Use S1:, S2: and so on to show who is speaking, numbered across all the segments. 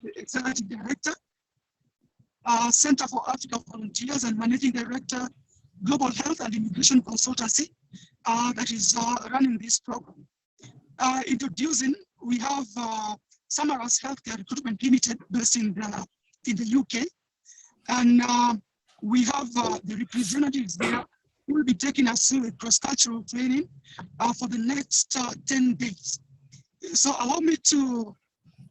S1: the Executive Director, Center for Africa Volunteers, and Managing Director, Global Health and Immigration Consultancy, that is running this program. Introducing, we have Samaras Healthcare Recruitment Limited, based in the UK, and we have the representatives there who will be taking us through a cross-cultural training for the next 10 days. So allow me to,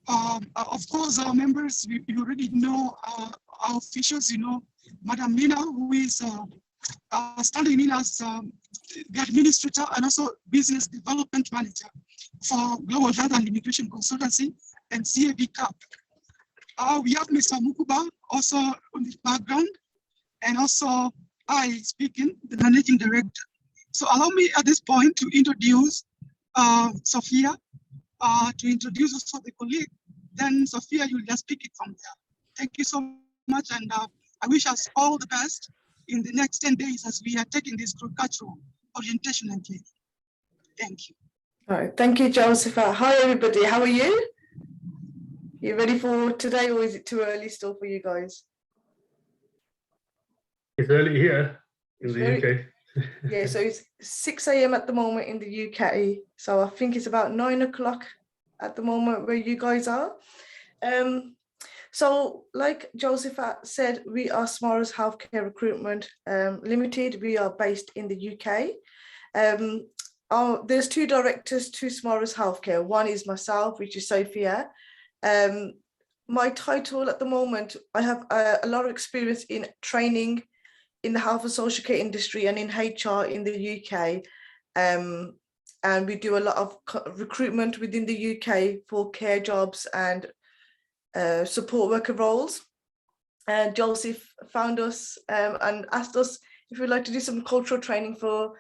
S1: of course, our members, you already know our officials, you know, Madam Nina, who is standing in as the administrator and also business development manager for Global Health and Immigration Consultancy and CAB CAP. We have Mr. Mukuba also on the background, and also I speaking, the managing director. So allow me at this point to introduce Sophia, to introduce also the colleague. Then Sophia, you'll just pick it from there. Thank you so much, and I wish us all the best in the next 10 days as we are taking this cultural orientation and training. Thank you.
S2: All right, thank you, Joseph. Hi, everybody. How are you? You ready for today, or is it too early still for you guys?
S3: It's early here in the UK.
S2: Yeah, so it's 6 a.m. at the moment in the UK. So I think it's about 9 o'clock at the moment where you guys are. So like Joseph said, we are Samaras Healthcare Recruitment Limited. We are based in the UK. There's two directors to Samaras Healthcare. One is myself, which is Sophia. My title at the moment, I have a lot of experience in training in the health and social care industry and in HR in the UK. And we do a lot of recruitment within the UK for care jobs and support worker roles. And Joseph found us and asked us if we'd like to do some cultural training for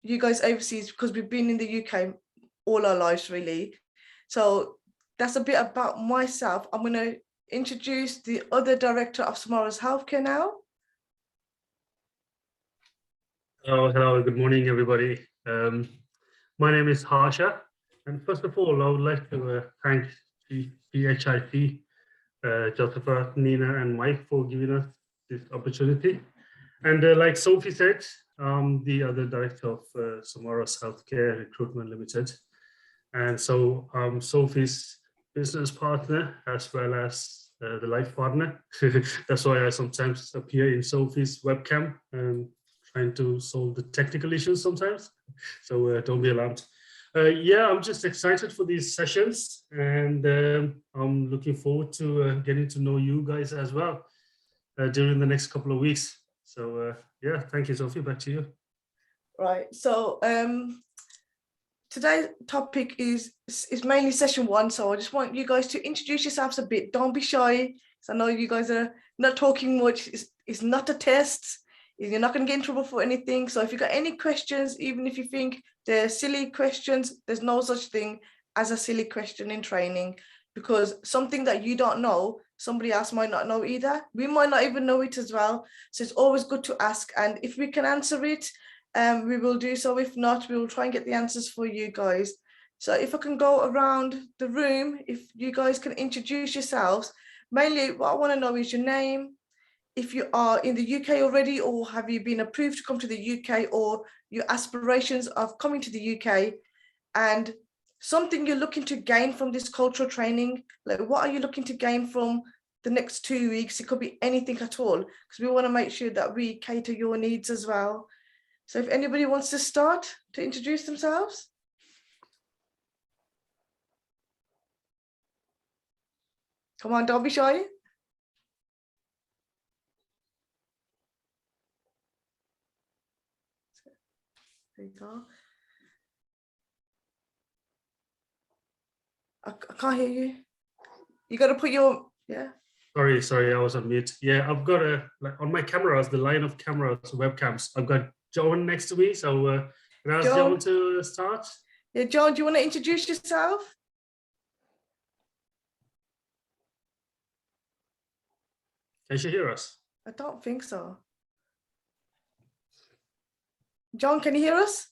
S2: you guys overseas, because we've been in the UK all our lives, really. So that's a bit about myself. I'm going to introduce the other director of Samaras Healthcare now.
S3: Hello, good morning, everybody. My name is Harsha, and first of all, I would like to thank PHIP, Joseph, Nina, and Mike for giving us this opportunity. And like Sophie said, I'm the other director of Samaras Healthcare Recruitment Limited. And so I'm Sophie's business partner as well as the life partner. That's why I sometimes appear in Sophie's webcam and trying to solve the technical issues sometimes. So don't be alarmed. Yeah, I'm just excited for these sessions, and I'm looking forward to getting to know you guys as well during the next couple of weeks. So yeah, thank you, Sophie. Back to you. Right.
S2: So today's topic is mainly session one. So I just want you guys to introduce yourselves a bit. Don't be shy, because I know you guys are not talking much. It's not a test. You're not going to get in trouble for anything. So if you've got any questions, even if you think they're silly questions, there's no such thing as a silly question in training, because something that you don't know, somebody else might not know either. We might not even know it as well. So it's always good to ask. And if we can answer it, we will do so. If not, we will try and get the answers for you guys. So if I can go around the room, if you guys can introduce yourselves. Mainly what I want to know is your name, if you are in the UK already, or have you been approved to come to the UK, or your aspirations of coming to the UK, and something you're looking to gain from this cultural training. Like, what are you looking to gain from the next 2 weeks? It could be anything at all, because we want to make sure that we cater your needs as well. So if anybody wants to start to introduce themselves. Come on, don't be shy. There you go. I can't hear you. You got to put your, yeah.
S3: Sorry, I was on mute. Yeah, I've got like on my cameras, the line of cameras, webcams, I've got John next to me. So can I ask John to start?
S2: Yeah, John, do you want to introduce yourself?
S3: Can she hear us?
S2: I don't think so. John, can you hear us?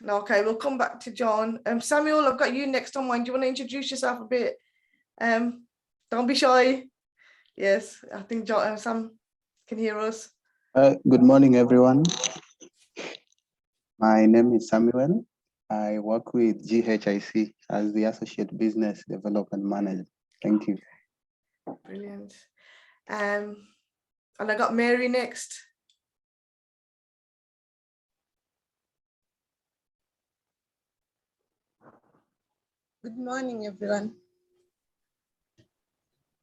S2: No, okay, we'll come back to John. Samuel, I've got you next on mine. Do you want to introduce yourself a bit? Don't be shy. Yes, I think John, Sam can hear us.
S4: Good morning, everyone. My name is Samuel. I work with GHIC as the Associate Business Development Manager. Thank you.
S2: Brilliant. And I got Mary next.
S5: Good morning, everyone.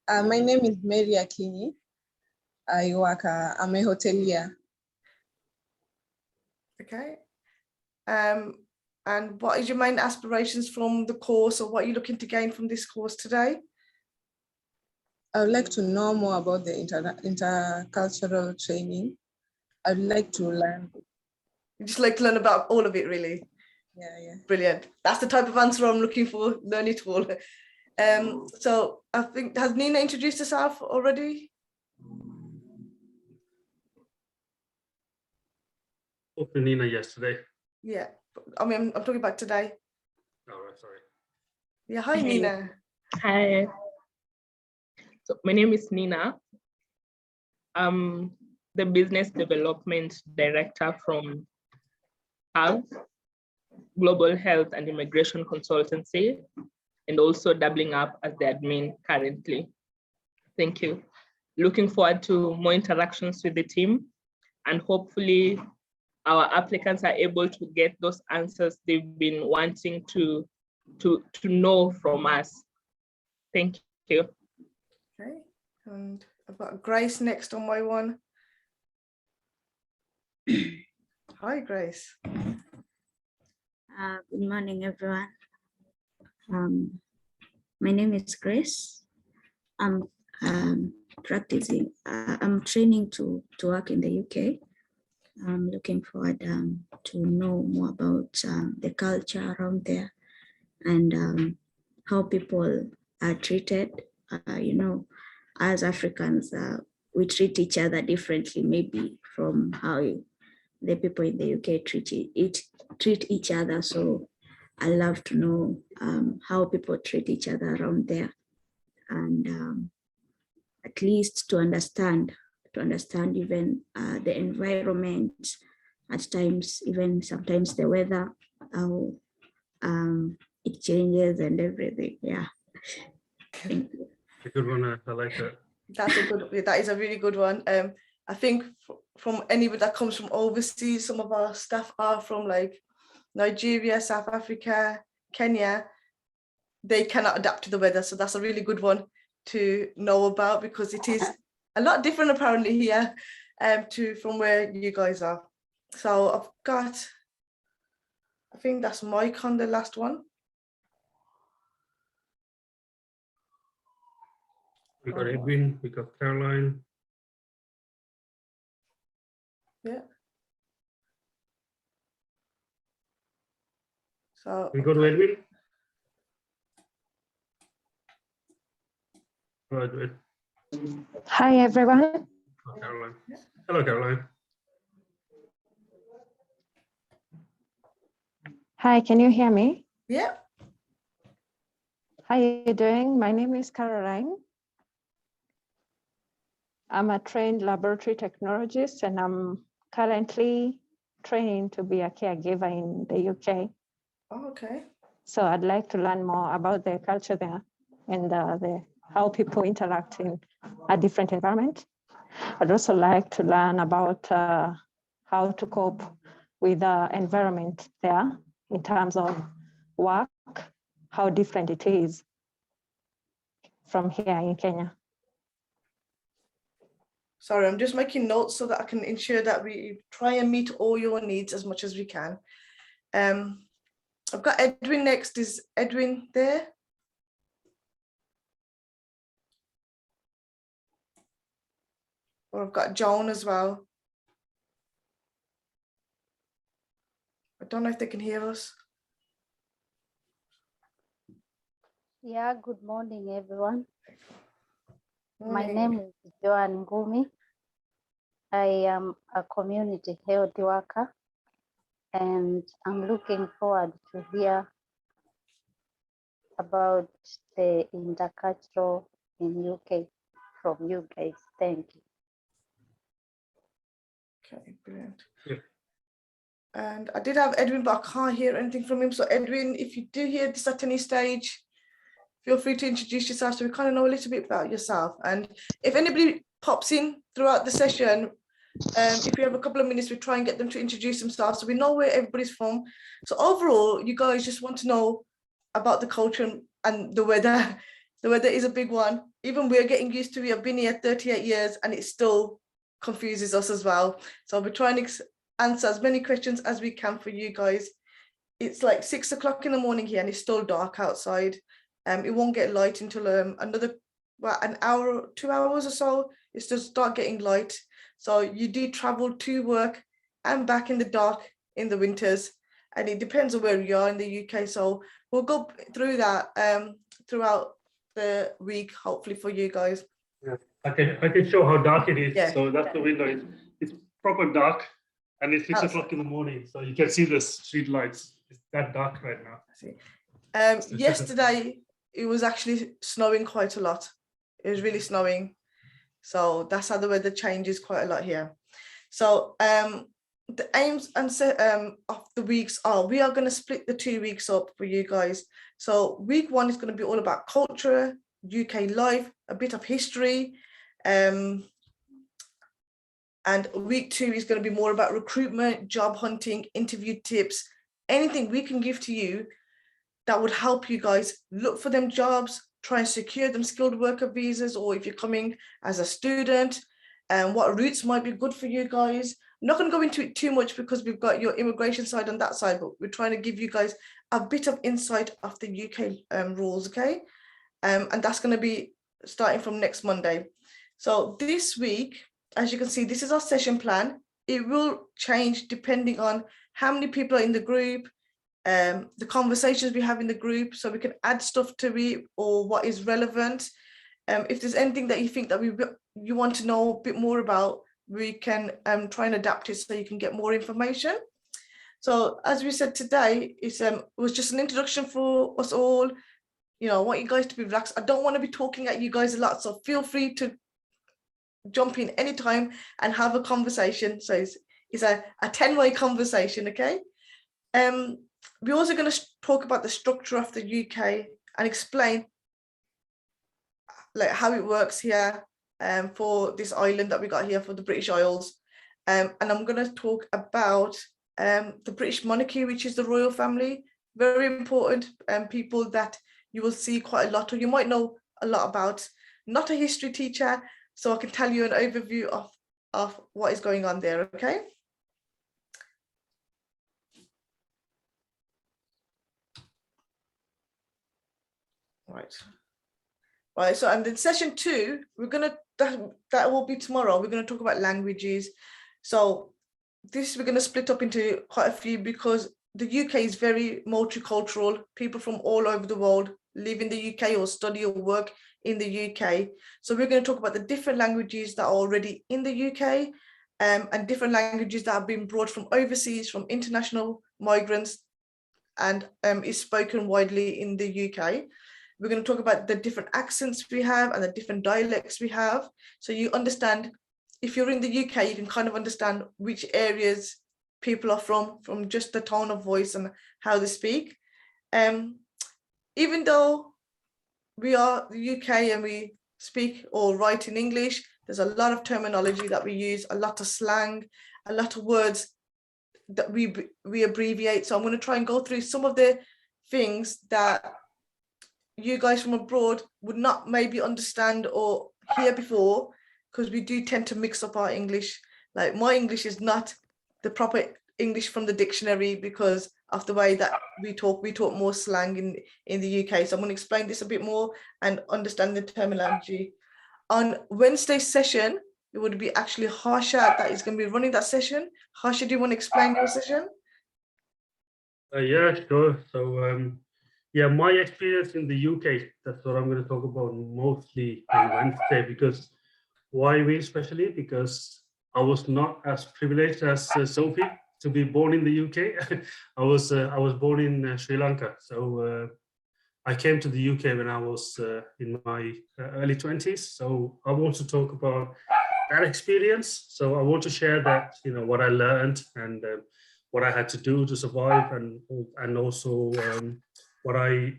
S5: My name is Mary Akinyi. I'm a hotelier.
S2: Okay. And what is your main aspirations from the course, or what are you looking to gain from this course today?
S5: I would like to know more about the intercultural training. I'd like to learn.
S2: You just like to learn about all of it, really?
S5: Yeah.
S2: Brilliant. That's the type of answer I'm looking for, learn it all. So I think, has Nina introduced herself already?
S3: Spoke to Nina yesterday.
S2: Yeah, I mean, I'm talking about today.
S3: Oh, right, sorry.
S2: Yeah, hi, Nina.
S6: Hi. So my name is Nina. I'm the Business Development Director from HAV, Global Health and Immigration Consultancy, and also doubling up as the admin currently. Thank you. Looking forward to more interactions with the team, and hopefully our applicants are able to get those answers they've been wanting to know from us. Thank you.
S2: Okay, and I've got Grace next on my one. Hi, Grace.
S7: Good morning, everyone. My name is Grace. I'm I'm training to work in the UK. I'm looking forward to know more about the culture around there and how people are treated. You know, as Africans, we treat each other differently, maybe from how the people in the UK treat each other. So I love to know how people treat each other around there, and at least to understand even the environment, at times, even sometimes the weather, how it changes and everything. Yeah. Thank you.
S3: A good one. I like that.
S2: That is a really good one. I think from anybody that comes from overseas, some of our staff are from like Nigeria, South Africa, Kenya. They cannot adapt to the weather, so that's a really good one to know about, because it is a lot different apparently here from where you guys are. So I've got, I think that's Mike on the last one.
S3: We got Edwin, we got Caroline.
S2: Yeah. So
S3: We go to Edwin. Go Edwin.
S8: Hi, everyone.
S3: Oh, Caroline. Hello, Caroline.
S8: Hi, can you hear me?
S2: yeah.
S8: How are you doing? My name is Caroline. I'm a trained laboratory technologist, and I'm currently training to be a caregiver in the UK.
S2: Oh, okay.
S8: So I'd like to learn more about the culture there and how people interact in a different environment. I'd also like to learn about how to cope with the environment there in terms of work, how different it is from here in Kenya.
S2: Sorry, I'm just making notes so that I can ensure that we try and meet all your needs as much as we can. I've got Edwin next. Is Edwin there? Or I've got Joan as well. I don't know if they can hear us.
S9: Yeah, good morning, everyone. My
S2: Morning.
S9: name is Joan Ngumi. I am a community health worker. and I'm looking forward to hear about the intercultural in UK from you guys. Thank you.
S2: Okay, brilliant.
S3: Yeah.
S2: And I did have Edwin, but I can't hear anything from him. So Edwin, if you do hear this at any stage, feel free to introduce yourself so we kind of know a little bit about yourself. And if anybody pops in throughout the session, if we have a couple of minutes, we try and get them to introduce themselves so we know where everybody's from. So overall, you guys just want to know about the culture and the weather. The weather is a big one. Even we're getting used to it. I've been here 38 years and it still confuses us as well. So I'll be trying to answer as many questions as we can for you guys. It's like 6 o'clock in the morning here and it's still dark outside. It won't get light until another, well, an hour, 2 hours or so. It's just start getting light. So you do travel to work and back in the dark in the winters. And it depends on where you are in the UK. So we'll go through that throughout the week, hopefully for you guys.
S3: Yeah. I can show how dark it is.
S2: Yeah.
S3: So that's the window. It's proper dark, and it's 6 o'clock in the morning. So you can see the street lights. It's that dark right now.
S2: Yesterday, it was actually snowing quite a lot. It was really snowing. So that's how the weather changes quite a lot here. So the aims and of the weeks are, we are going to split the 2 weeks up for you guys. So week 1 is going to be all about culture, UK life, a bit of history. And week 2 is going to be more about recruitment, job hunting, interview tips, anything we can give to you that would help you guys look for them jobs, try and secure them skilled worker visas, or if you're coming as a student, and what routes might be good for you guys. I'm not going to go into it too much because we've got your immigration side on that side, but we're trying to give you guys a bit of insight of the UK rules, okay? And that's going to be starting from next Monday. So this week, as you can see, this is our session plan. It will change depending on how many people are in the group, the conversations we have in the group, so we can add stuff to it or what is relevant. If there's anything that you think that you want to know a bit more about, we can try and adapt it so you can get more information. So as we said today, it was just an introduction for us all. You know, I want you guys to be relaxed. I don't want to be talking at you guys a lot, so feel free to jump in anytime and have a conversation. So it's a 10-way conversation, okay? We're also going to talk about the structure of the UK and explain like how it works here for this island that we got here for the British Isles. And I'm going to talk about the British monarchy, which is the royal family. Very important people that you will see quite a lot, or you might know a lot about. Not a history teacher, so I can tell you an overview of what is going on there, okay? Right, so and then session 2, we're gonna, that will be tomorrow. We're gonna talk about languages. So this we're gonna split up into quite a few because the UK is very multicultural. People from all over the world live in the UK or study or work in the UK. So we're going to talk about the different languages that are already in the UK and different languages that have been brought from overseas, from international migrants, and is spoken widely in the UK. We're going to talk about the different accents we have and the different dialects we have. So you understand, if you're in the UK, you can kind of understand which areas people are from just the tone of voice and how they speak. Even though we are the UK and we speak or write in English, there's a lot of terminology that we use, a lot of slang, a lot of words that we abbreviate. So I'm going to try and go through some of the things that you guys from abroad would not maybe understand or hear before, because we do tend to mix up our English. Like my English is not the proper English from the dictionary because of the way that we talk more slang in the UK. So I'm going to explain this a bit more and understand the terminology. On Wednesday's session, it would be actually Harsha that is going to be running that session. Harsha, do you want to explain your session?
S3: Yeah, sure. So yeah, my experience in the UK, that's what I'm going to talk about mostly on Wednesday. Because why we especially? Because I was not as privileged as Sophie. to be born in the UK. I was born in Sri Lanka, so I came to the UK when I was in my early 20s. So I want to talk about that experience. So I want to share that, what I learned and what I had to do to survive, and also what I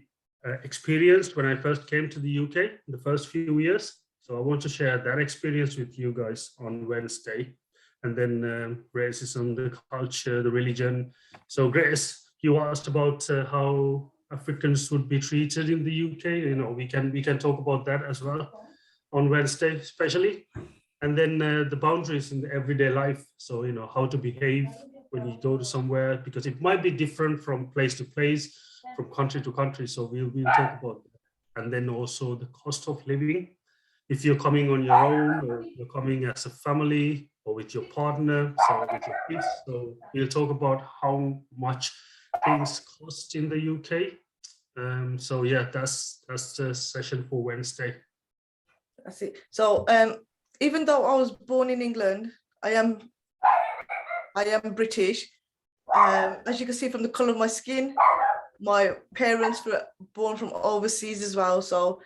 S3: experienced when I first came to the UK in the first few years. So I want to share that experience with you guys on Wednesday. And then racism, the culture, the religion. So Grace, you asked about how Africans would be treated in the UK. We can talk about that as well on Wednesday, especially. And then the boundaries in the everyday life. So, how to behave when you go to somewhere, because it might be different from place to place, from country to country. So we'll talk about that. And then also the cost of living. If you're coming on your own, or you're coming as a family, or with your partner, so with your kids. So we'll talk about how much things cost in the UK. So yeah, that's the session for Wednesday.
S2: That's it. So even though I was born in England, I am British. As you can see from the color of my skin, my parents were born from overseas as well. So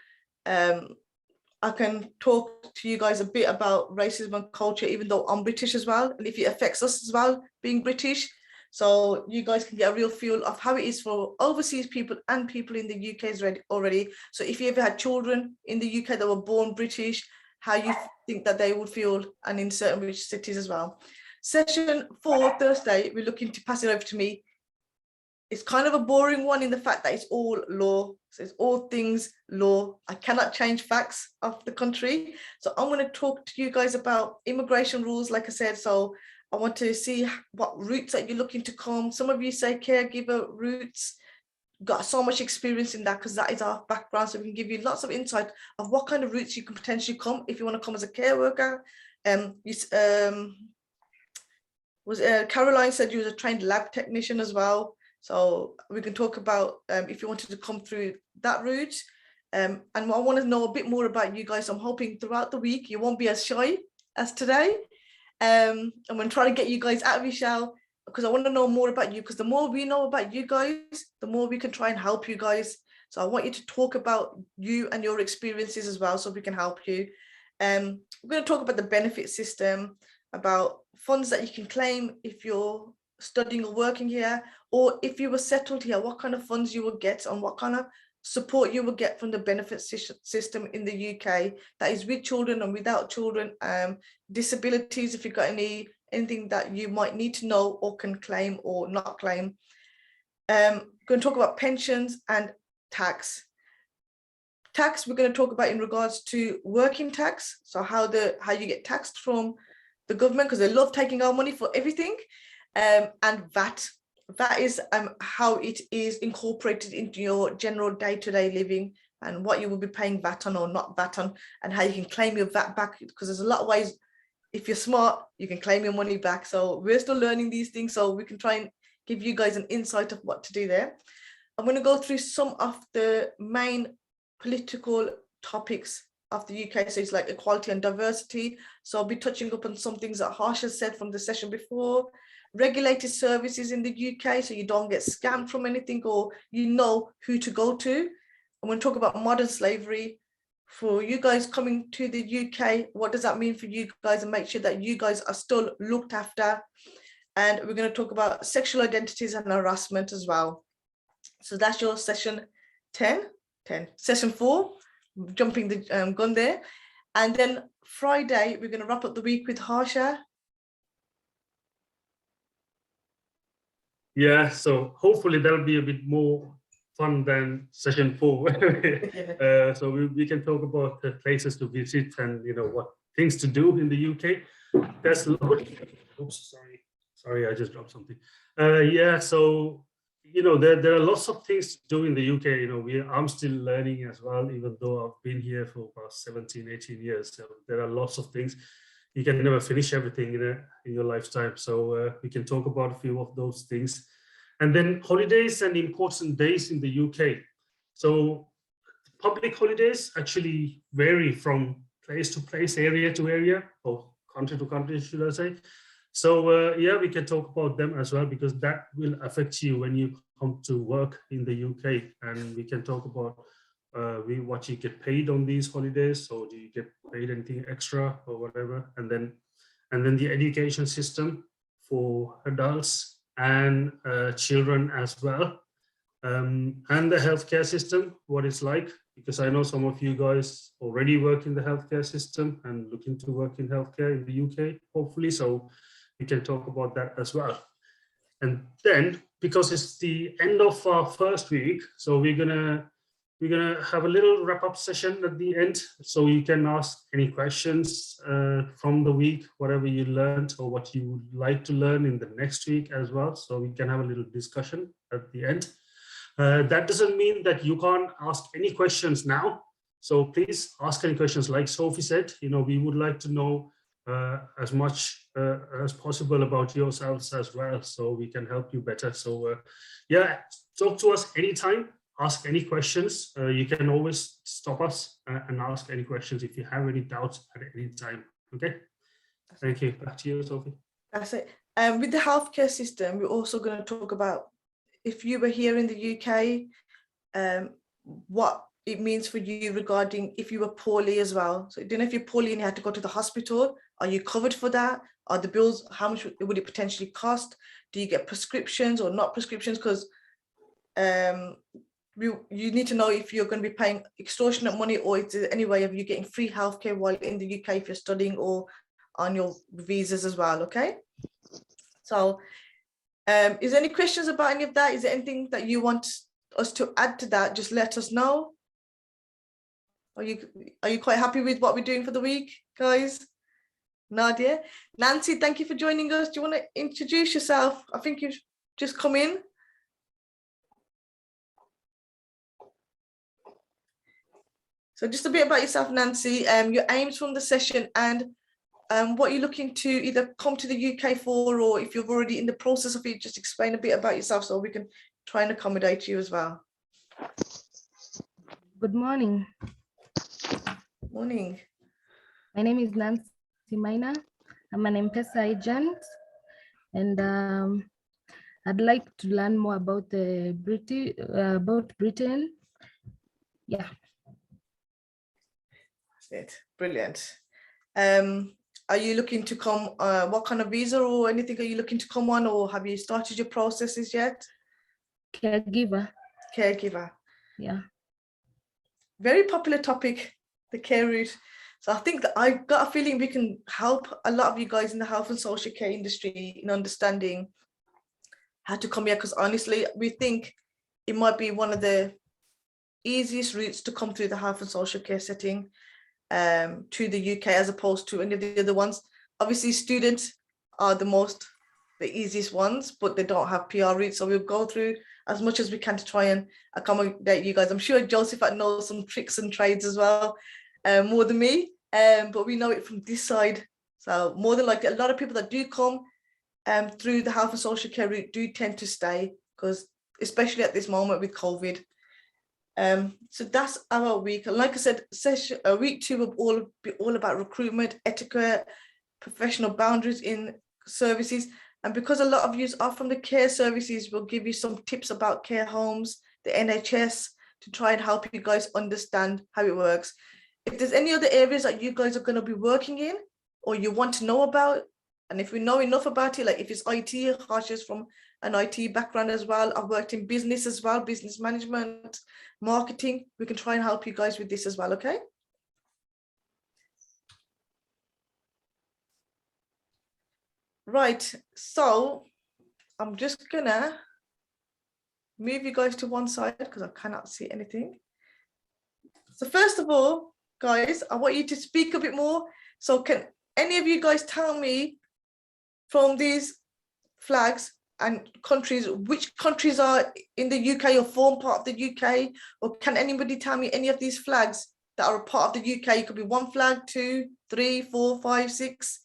S2: I can talk to you guys a bit about racism and culture, even though I'm British as well, and if it affects us as well, being British. So you guys can get a real feel of how it is for overseas people and people in the UK already. So if you ever had children in the UK that were born British, how you think that they would feel, and in certain British cities as well. Session 4, Thursday, we're looking to pass it over to me. It's kind of a boring one in the fact that it's all law. So it's all things law. I cannot change facts of the country. So I'm going to talk to you guys about immigration rules, like I said. So I want to see what routes that you're looking to come. Some of you say caregiver routes. Got so much experience in that because that is our background. So we can give you lots of insight of what kind of routes you can potentially come if you want to come as a care worker. Caroline said you was a trained lab technician as well. So we can talk about if you wanted to come through that route. And I want to know a bit more about you guys. I'm hoping throughout the week you won't be as shy as today. I'm going to try to get you guys out of your shell, because I want to know more about you, because the more we know about you guys, the more we can try and help you guys. So I want you to talk about you and your experiences as well, so we can help you. We're going to talk about the benefit system, about funds that you can claim if you're studying or working here, or if you were settled here, what kind of funds you will get and what kind of support you will get from the benefit system in the UK, that is with children and without children, disabilities, if you've got anything that you might need to know or can claim or not claim. We're going to talk about pensions and tax. Tax, we're going to talk about in regards to working tax, so how you get taxed from the government, because they love taking our money for everything. And VAT. VAT is how it is incorporated into your general day-to-day living, and what you will be paying VAT on or not VAT on, and how you can claim your VAT back, because there's a lot of ways. If you're smart, you can claim your money back. So we're still learning these things, so we can try and give you guys an insight of what to do there. I'm going to go through some of the main political topics of the UK. So it's like equality and diversity. So I'll be touching up on some things that Harsha said from the session before. Regulated services in the UK, so you don't get scammed from anything, or you know who to go to. I'm going to talk about modern slavery. For you guys coming to the UK, what does that mean for you guys, and make sure that you guys are still looked after. And we're going to talk about sexual identities and harassment as well. So that's your session 10. Session 4, jumping the gun there. And then Friday, we're going to wrap up the week with Harsha.
S3: Yeah, so hopefully that'll be a bit more fun than session 4. So we can talk about the places to visit and what things to do in the UK. There's a lot. Oops, sorry, I just dropped something. Yeah, so there are lots of things to do in the UK. I'm still learning as well, even though I've been here for about 17, 18 years. So there are lots of things. You can never finish everything in your lifetime. So we can talk about a few of those things. And then holidays and important days in the UK. So public holidays actually vary from place to place, area to area, or country to country, should I say. So yeah, we can talk about them as well, because that will affect you when you come to work in the UK. And we can talk about what you get paid on these holidays. So do you get paid anything extra or whatever? And then the education system for adults and children as well. And the healthcare system, what it's like, because I know some of you guys already work in the healthcare system and looking to work in healthcare in the UK, hopefully. So we can talk about that as well. And then, because it's the end of our first week, so we're gonna have a little wrap-up session at the end, so you can ask any questions from the week, whatever you learned or what you would like to learn in the next week as well. So we can have a little discussion at the end. That doesn't mean that you can't ask any questions now. So please ask any questions. Like Sophie said, we would like to know as much as possible about yourselves as well, so we can help you better. So yeah, talk to us anytime, ask any questions. You can always stop us and ask any questions if you have any doubts at any time. Okay, thank you. Back to you, Sophie.
S2: That's it. With the healthcare system, we're also going to talk about, if you were here in the UK, what it means for you regarding if you were poorly as well. So I don't know if you're poorly and you had to go to the hospital, are you covered for that? Are the bills, how much would it potentially cost? Do you get prescriptions or not prescriptions? Because you need to know if you're going to be paying extortionate money, or is there any way of you getting free healthcare while in the UK if you're studying or on your visas as well, okay? So is there any questions about any of that? Is there anything that you want us to add to that? Just let us know. Are you quite happy with what we're doing for the week, guys? Nadia, Nancy, thank you for joining us. Do you want to introduce yourself? I think you've just come in. So just a bit about yourself, Nancy, your aims from the session, and what you're looking to either come to the UK for, or if you're already in the process of it, just explain a bit about yourself so we can try and accommodate you as well.
S10: Good morning.
S2: Morning.
S10: My name is Nancy Maina. I'm an M-Pesa agent, and I'd like to learn more about Britain. Yeah.
S2: That's it. Brilliant. Are you looking to come, what kind of visa or anything are you looking to come on, or have you started your processes yet?
S10: Caregiver.
S2: Caregiver.
S10: Yeah.
S2: Very popular topic, the care route. So I think that I got a feeling we can help a lot of you guys in the health and social care industry in understanding how to come here, because honestly, we think it might be one of the easiest routes to come through the health and social care setting to the UK as opposed to any of the other ones. Obviously, students are the easiest ones, but they don't have PR routes. So we'll go through as much as we can to try and accommodate you guys. I'm sure Joseph knows some tricks and trades as well, more than me, but we know it from this side. So more than likely, a lot of people that do come through the health and social care route do tend to stay, because especially at this moment with COVID. So that's our week. And like I said, week 2 will be all about recruitment, etiquette, professional boundaries in services. And because a lot of you are from the care services, we'll give you some tips about care homes, the NHS, to try and help you guys understand how it works. If there's any other areas that you guys are going to be working in or you want to know about, and if we know enough about it, like if it's IT, Harsha's from an IT background as well. I've worked in business as well, business management, marketing. We can try and help you guys with this as well, okay? Right, so I'm just gonna move you guys to one side because I cannot see anything. So first of all, guys, I want you to speak a bit more. So can any of you guys tell me from these flags and countries, which countries are in the UK or form part of the UK? Or can anybody tell me any of these flags that are a part of the UK? It could be 1 flag, 2, 3, 4, 5, 6.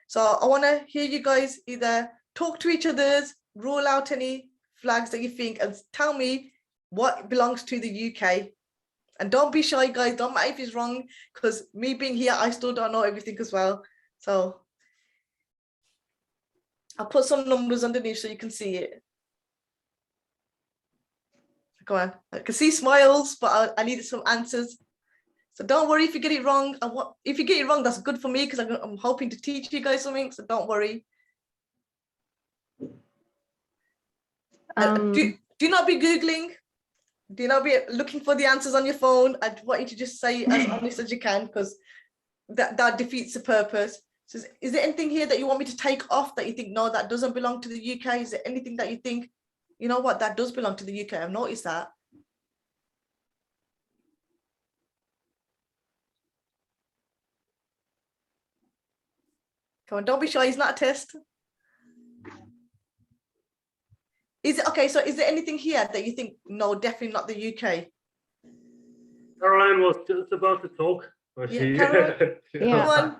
S2: So I want to hear you guys either talk to each other, rule out any flags that you think, and tell me what belongs to the UK. And don't be shy, guys. Don't matter if it's wrong, because me being here, I still don't know everything as well. So I'll put some numbers underneath so you can see it. Go on. I can see smiles, but I needed some answers. So don't worry if you get it wrong. If you get it wrong, that's good for me because I'm hoping to teach you guys something. So don't worry. Do not be Googling. Do not be looking for the answers on your phone. I want you to just say as honest as you can, because that defeats the purpose. So is there anything here that you want me to take off that you think, no, that doesn't belong to the UK? Is there anything that you think, you know what, that does belong to the UK? I've noticed that. Come on, don't be shy. It's not a test. Is it okay? So is there anything here that you think, no, definitely not the UK?
S3: Caroline was just about to talk.
S8: Yeah.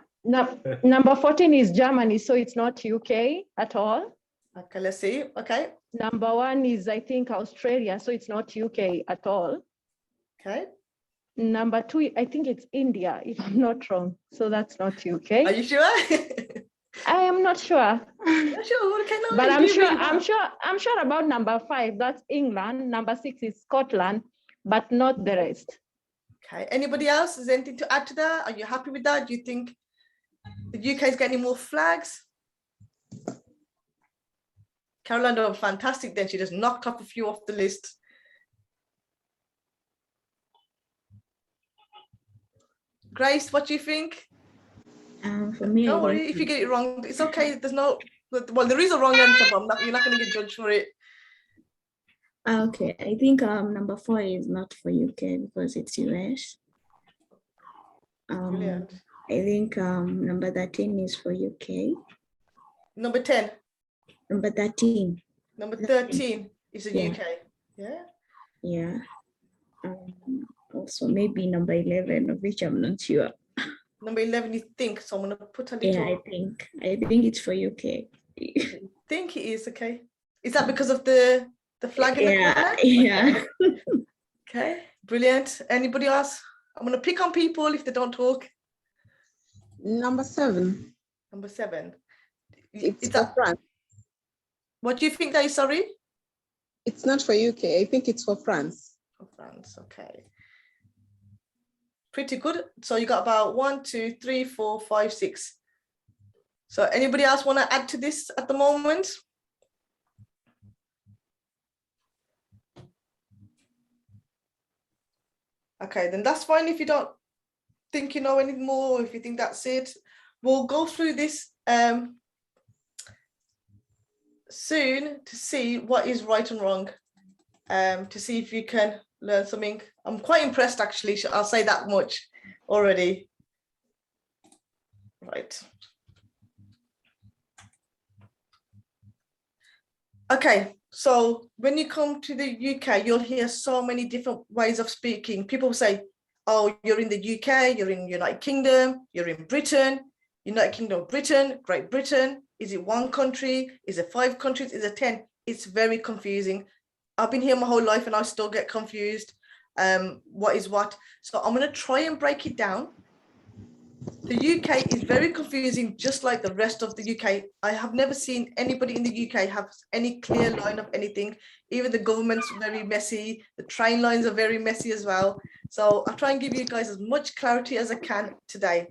S8: Number 14 is Germany, so it's not UK at all.
S2: Okay, let's see. Okay.
S8: Number 1 is, I think, Australia, so it's not UK at all.
S2: Okay.
S8: Number 2, I think it's India, if I'm not wrong. So that's not UK.
S2: Are you sure?
S8: I am not sure.
S2: Sure. Okay, no,
S8: but I'm sure about number 5. That's England. Number 6 is Scotland, but not the rest.
S2: Okay. Anybody else? Is there anything to add to that? Are you happy with that? Do you think the UK is getting more flags? Caroline done fantastic then. She just knocked off a few off the list. Grace, what do you think?
S7: For me,
S2: don't worry if you get it wrong. It's okay. There's no, well, there is a wrong answer, but you're not going to get judged for it.
S7: Okay, I think number 4 is not for UK because it's US.
S2: Brilliant.
S7: I think number 13 is for UK.
S2: Number 10.
S7: Number 13.
S2: Number 13 is the UK. Yeah.
S7: Yeah. Also maybe number 11, of which I'm not sure.
S2: Number 11, you think? So I'm gonna put a little.
S7: Yeah, I think it's for UK.
S2: Think it is okay. Is that because of the flag in the corner?
S7: Yeah.
S2: Okay, brilliant. Anybody else? I'm gonna pick on people if they don't talk.
S5: Number 7.
S2: Number 7.
S5: It's for France.
S2: What do you think that is, sorry?
S5: It's not for UK. I think it's for France.
S2: For France, okay. Pretty good. So you got about 1, 2, 3, 4, 5, 6. So anybody else want to add to this at the moment? Okay, then that's fine if you don't think you know any more, if you think that's it. We'll go through this soon to see what is right and wrong, to see if you can learn something. I'm quite impressed, actually. I'll say that much already. Right. Okay, so when you come to the UK, you'll hear so many different ways of speaking. People say, oh, you're in the UK, you're in United Kingdom, you're in Britain, United Kingdom, Britain, Great Britain. Is it 1 country? Is it 5 countries? Is it 10? It's very confusing. I've been here my whole life and I still get confused. What is what? So I'm going to try and break it down. The UK is very confusing, just like the rest of the UK. I have never seen anybody in the UK have any clear line of anything. Even the government's very messy. The train lines are very messy as well. So I'll try and give you guys as much clarity as I can today.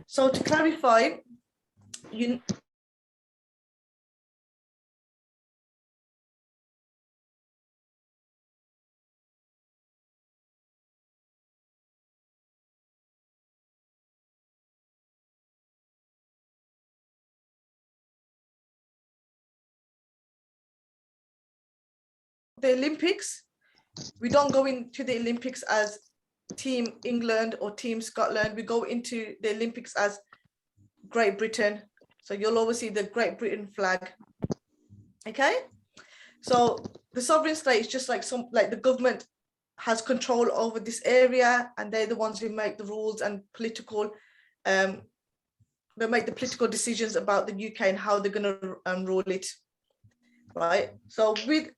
S2: So to clarify, the Olympics, we don't go into the Olympics as Team England or Team Scotland. We go into the Olympics as Great Britain. So you'll always see the Great Britain flag. Okay, so the sovereign state is just like the government has control over this area, and they're the ones who make the rules and political. They make the political decisions about the UK and how they're going to rule it. Right. So with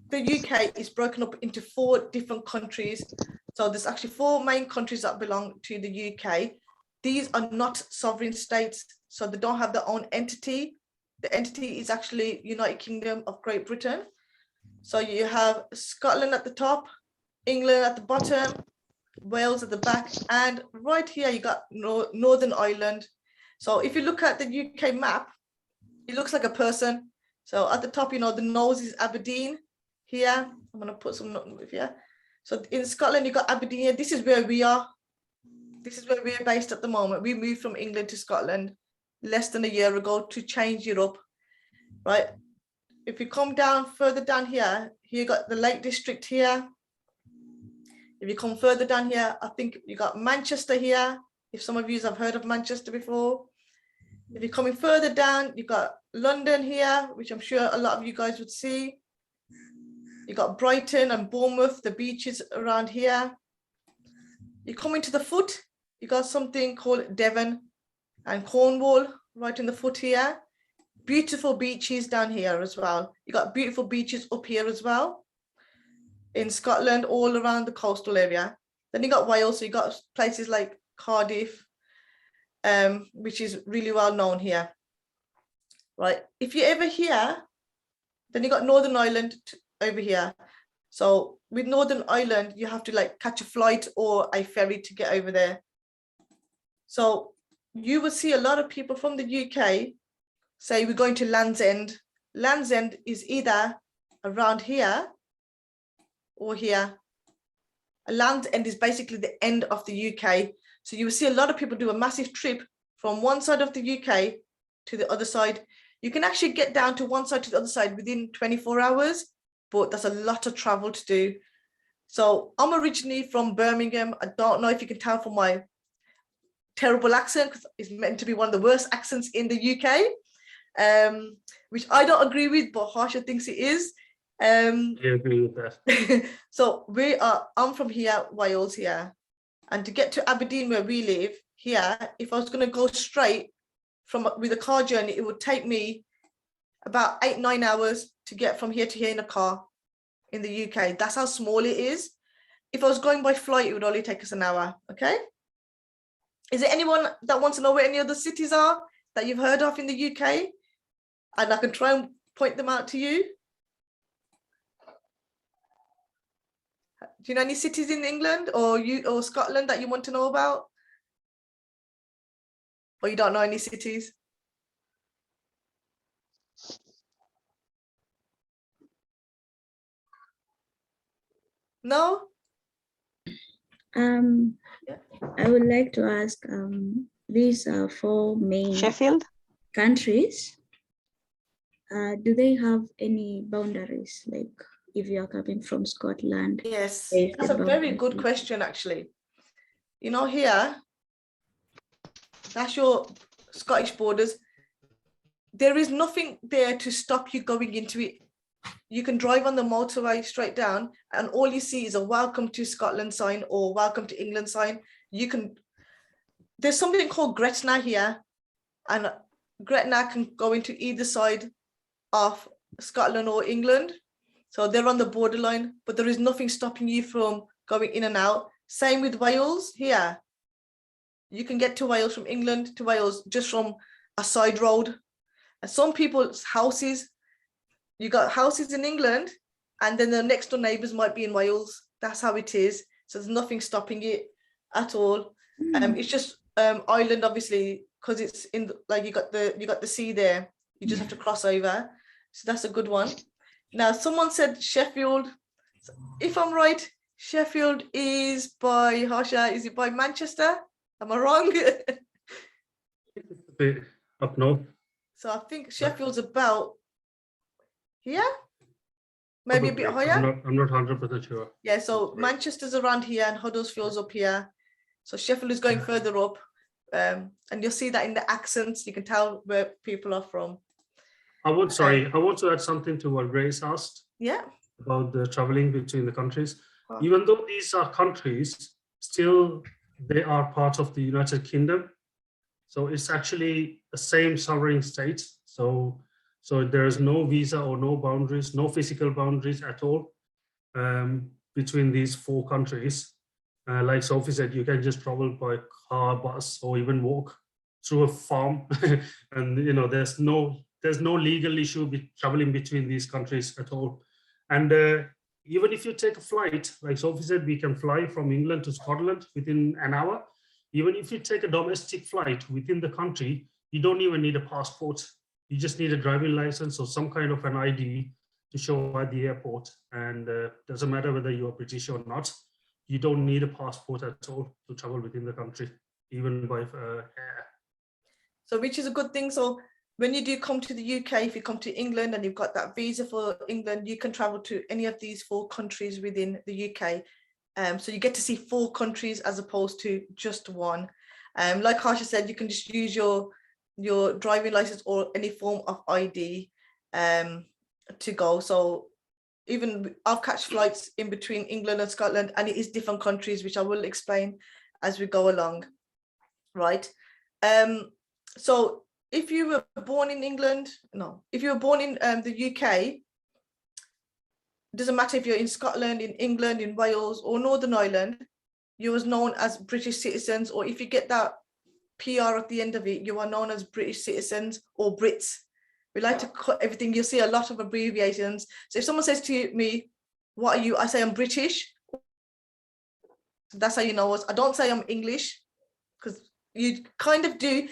S2: the UK is broken up into 4 different countries. So there's actually 4 main countries that belong to the UK. These are not sovereign states, so they don't have their own entity. the entity is actually United Kingdom of Great Britain. So you have Scotland at the top, England at the bottom, Wales at the back, and right here you got Northern Ireland. So if you look at the UK map, it looks like a person. So at the top, the nose is Aberdeen here. I'm gonna put some notes here. So in Scotland, you got Aberdeen here. This is where we are. This is where we're based at the moment. We moved from England to Scotland less than a year ago to change Europe, right? If you come down further down here, you got the Lake District here. If you come further down here, I think you got Manchester here. If some of you have heard of Manchester before. If you're coming further down, you got London here, which I'm sure a lot of you guys would see. You got Brighton and Bournemouth, the beaches around here. You come into the foot, you got something called Devon and Cornwall right in the foot here. Beautiful beaches down here as well. You got beautiful beaches up here as well. In Scotland, all around the coastal area. Then you got Wales, so you got places like Cardiff, which is really well known here. Right, if you're ever here, then you got Northern Ireland over here. So with Northern Ireland, you have to like catch a flight or a ferry to get over there. So you will see a lot of people from the UK say we're going to Land's End. Land's End is either around here or here. A Land's End is basically the end of the UK. So you will see a lot of people do a massive trip from one side of the UK to the other side. You can actually get down to one side to the other side within 24 hours, but that's a lot of travel to do. So I'm originally from Birmingham. I don't know if you can tell from my terrible accent, because it's meant to be one of the worst accents in the UK, which I don't agree with, but Harsha thinks it is.
S3: I agree with that.
S2: So I'm from here, Wales here. And to get to Aberdeen where we live here, if I was going to go straight with a car journey, it would take me about 8-9 hours to get from here to here in a car in the UK. That's how small it is. If I was going by flight, it would only take us an hour. Okay. Is there anyone that wants to know where any other cities are that you've heard of in the UK? And I can try and point them out to you. Do you know any cities in England or Scotland that you want to know about? Or you don't know any cities? No?
S7: I would like to ask, these are 4 main
S11: Sheffield
S7: countries. Do they have any boundaries? Like if you are coming from Scotland?
S2: Yes, that's a very good question, actually. Here, that's your Scottish borders. There is nothing there to stop you going into it. You can drive on the motorway straight down and all you see is a welcome to Scotland sign or welcome to England sign. There's something called Gretna here, and Gretna can go into either side of Scotland or England. So they're on the borderline, but there is nothing stopping you from going in and out. Same with Wales here. You can get to Wales from England to Wales just from a side road. And some people's houses, you got houses in England and then the next door neighbors might be in Wales. That's how it is. So there's nothing stopping it at all. It's just Ireland, obviously, because it's in like you got the sea there. You just have to cross over. So that's a good one. Now, someone said Sheffield. If I'm right, Sheffield is by Harsha. Is it by Manchester? Am I wrong?
S3: It's a bit up north.
S2: So I think Sheffield's about here, maybe a bit higher.
S3: I'm not 100% sure.
S2: Yeah, so Manchester's around here and Huddersfield's up here. So Sheffield is going further up. And you'll see that in the accents, you can tell where people are from.
S3: I want to add something to what Grace asked.
S2: Yeah.
S3: About the traveling between the countries. Even though these are countries, still they are part of the United Kingdom. So it's actually the same sovereign state. So there is no visa or no boundaries, no physical boundaries at all between these 4 countries. Like Sophie said, you can just travel by car, bus, or even walk through a farm. And there's no there's no legal issue traveling between these countries at all. And even if you take a flight, like Sophie said, we can fly from England to Scotland within an hour. Even if you take a domestic flight within the country, you don't even need a passport. You just need a driving license or some kind of an ID to show at the airport. And doesn't matter whether you're British or not, you don't need a passport at all to travel within the country, even by air.
S2: So which is a good thing. So when you do come to the UK, if you come to England and you've got that visa for England, you can travel to any of these 4 countries within the UK. So you get to see 4 countries as opposed to just one. Like Harsha said, you can just use your driving license or any form of ID to go. So even I've catch flights in between England and Scotland, and it is different countries, which I will explain as we go along, right? So if you were born in England, if you were born in the UK, it doesn't matter if you're in Scotland, in England, in Wales or Northern Ireland, you are known as British citizens, or if you get that PR at the end of it, you are known as British citizens or Brits. We like to cut everything. You'll see a lot of abbreviations. So if someone says to me, what are you? I say I'm British. So that's how you know us. I don't say I'm English, because you kind of do.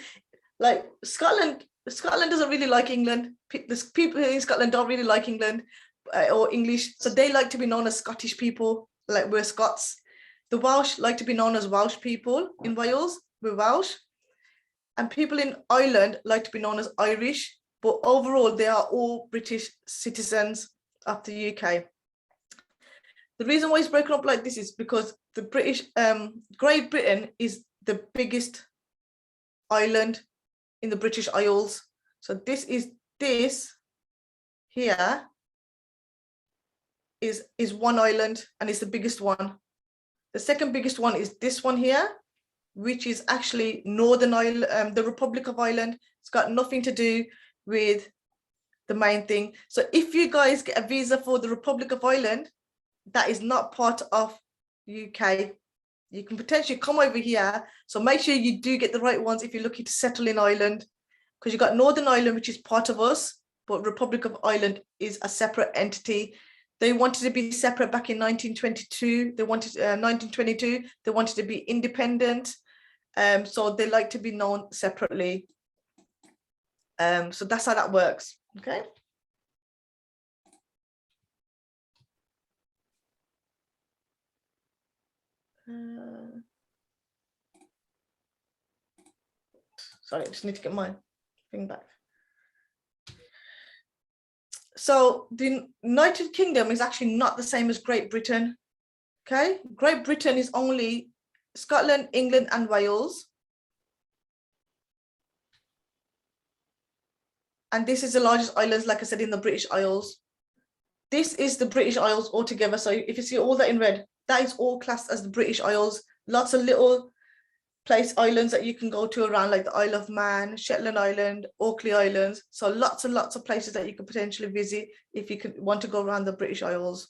S2: Like Scotland doesn't really like England. The people in Scotland don't really like England or English. So they like to be known as Scottish people, like we're Scots. The Welsh like to be known as Welsh people. In Wales, we're Welsh. And people in Ireland like to be known as Irish. But overall, they are all British citizens of the UK. The reason why it's broken up like this is because the British, Great Britain is the biggest island in the British Isles. So this here is one island, and it's the biggest one. The second biggest one is this one here, which is actually Northern Ireland, the Republic of Ireland. It's got nothing to do with the main thing. So if you guys get a visa for the Republic of Ireland, that is not part of UK. You can potentially come over here. So make sure you do get the right ones if you're looking to settle in Ireland, because you've got Northern Ireland, which is part of us, but Republic of Ireland is a separate entity. They wanted to be separate back in 1922. They wanted 1922. They wanted to be independent. So they like to be known separately. So that's how that works. Okay. Sorry, I just need to get my thing back. So the United Kingdom is actually not the same as Great Britain. Okay, Great Britain is only Scotland, England, and Wales. And this is the largest islands, like I said, in the British Isles. This is the British Isles altogether. So if you see all that in red, that is all classed as the British Isles. Lots of little islands that you can go to around, like the Isle of Man, Shetland Island, Orkney Islands. So lots and lots of places that you could potentially visit if you could want to go around the British Isles.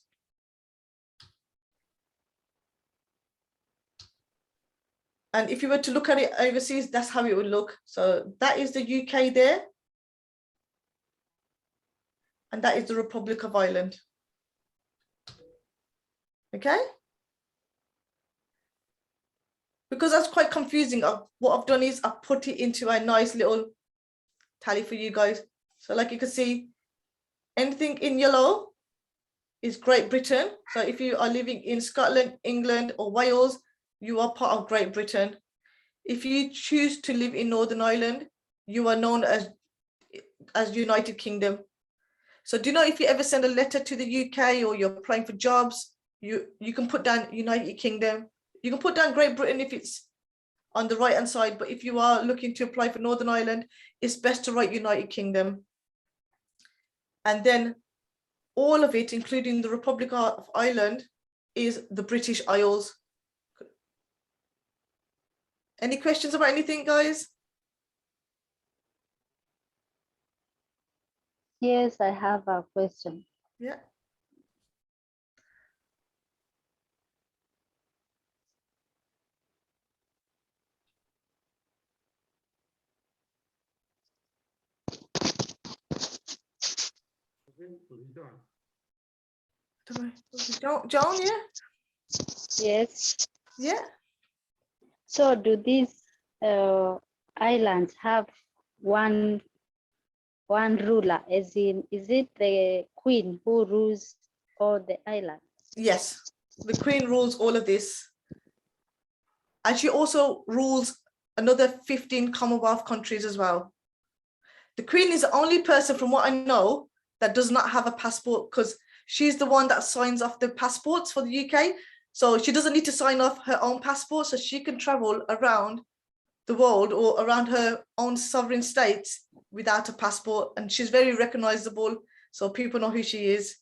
S2: And if you were to look at it overseas, that's how it would look. So that is the UK there. And that is the Republic of Ireland. Okay? Because that's quite confusing, what I've done is I've put it into a nice little tally for you guys. So like you can see, anything in yellow is Great Britain. So if you are living in Scotland, England, or Wales, you are part of Great Britain. If you choose to live in Northern Ireland, you are known as United Kingdom. So do you know, if you ever send a letter to the UK or you're applying for jobs, you can put down United Kingdom. You can put down Great Britain if it's on the right hand side, but if you are looking to apply for Northern Ireland, it's best to write United Kingdom. And then all of it, including the Republic of Ireland, is the British Isles. Any questions about anything, guys?
S9: Yes, I have a question.
S2: Yeah. Joan, yeah?
S9: Yes.
S2: Yeah.
S9: So do these islands have one ruler, as in, is it the queen who rules all the islands?
S2: Yes, the Queen rules all of this. And she also rules another 15 Commonwealth countries as well. The Queen is the only person, from what I know, that does not have a passport, because she's the one that signs off the passports for the UK. So she doesn't need to sign off her own passport, so she can travel around the world or around her own sovereign states without a passport. And she's very recognizable, so people know who she is.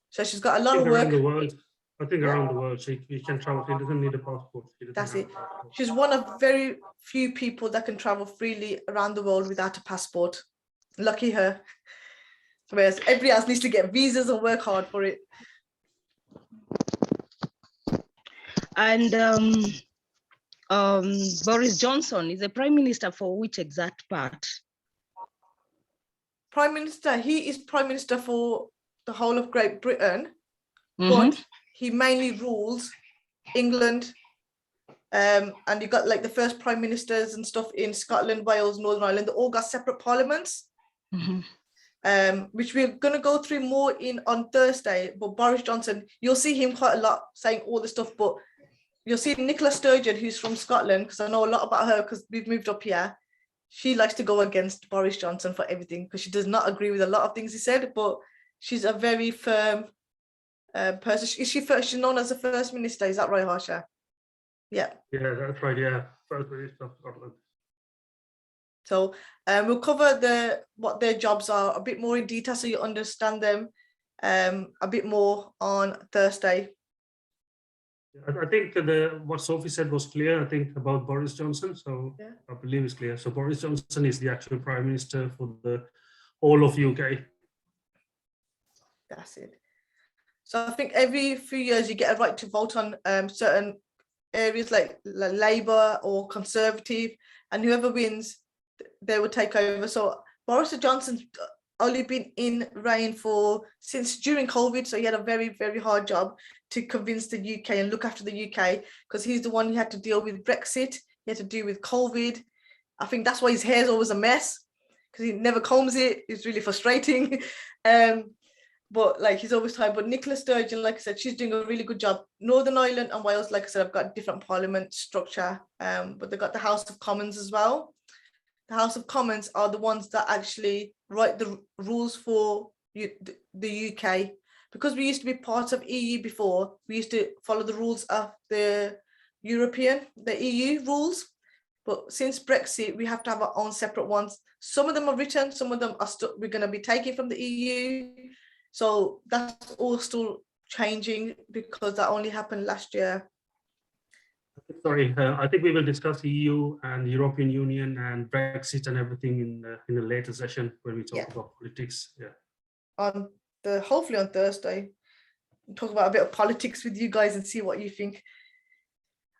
S2: So she's got a lot of work.
S3: Around the world. I think
S2: Yeah.
S3: around the world, she can travel. She doesn't need a passport.
S2: That's it. She's one of very few people that can travel freely around the world without a passport. Lucky her. Whereas everybody else needs to get visas and work hard for it.
S11: And Boris Johnson is the Prime Minister for which exact part?
S2: Prime Minister, he is Prime Minister for the whole of Great Britain, but he mainly rules England. And you got like the first Prime Ministers and stuff in Scotland, Wales, Northern Ireland, they all got separate parliaments. Which we're going to go through more on Thursday. But Boris Johnson, you'll see him quite a lot saying all the stuff, but you'll see Nicola Sturgeon, who's from Scotland, because I know a lot about her because we've moved up here. She likes to go against Boris Johnson for everything because she does not agree with a lot of things he said, but she's a very firm person. She's known as the First Minister, is that right, Harsha? Yeah.
S3: Yeah, that's right, yeah. First Minister of Scotland.
S2: So we'll cover what their jobs are a bit more in detail so you understand them a bit more on Thursday.
S3: I think what Sophie said was clear, I think, about Boris Johnson. So yeah. I believe it's clear. So Boris Johnson is the actual Prime Minister for the whole of UK.
S2: That's it. So I think every few years you get a right to vote on certain areas like Labour or Conservative, and whoever wins, they will take over. So Boris Johnson's only been in reign since during COVID, so he had a very, very hard job to convince the UK and look after the UK, because he's the one who had to deal with Brexit, he had to deal with COVID. I think that's why his hair's always a mess, because he never combs it. It's really frustrating. But like he's always tired. But Nicola Sturgeon, like I said, she's doing a really good job. Northern Ireland and Wales, like I said, have got different parliament structure, but they've got the House of Commons as well. The House of Commons are the ones that actually write the rules for the UK. Because we used to be part of EU before, we used to follow the rules of the EU rules. But since Brexit, we have to have our own separate ones. Some of them are written, some of them are we're going to be taking from the EU. So that's all still changing because that only happened last year.
S3: Sorry, I think we will discuss EU and European Union and Brexit and everything in a later session when we talk about politics. Yeah.
S2: Hopefully on Thursday, we'll talk about a bit of politics with you guys and see what you think.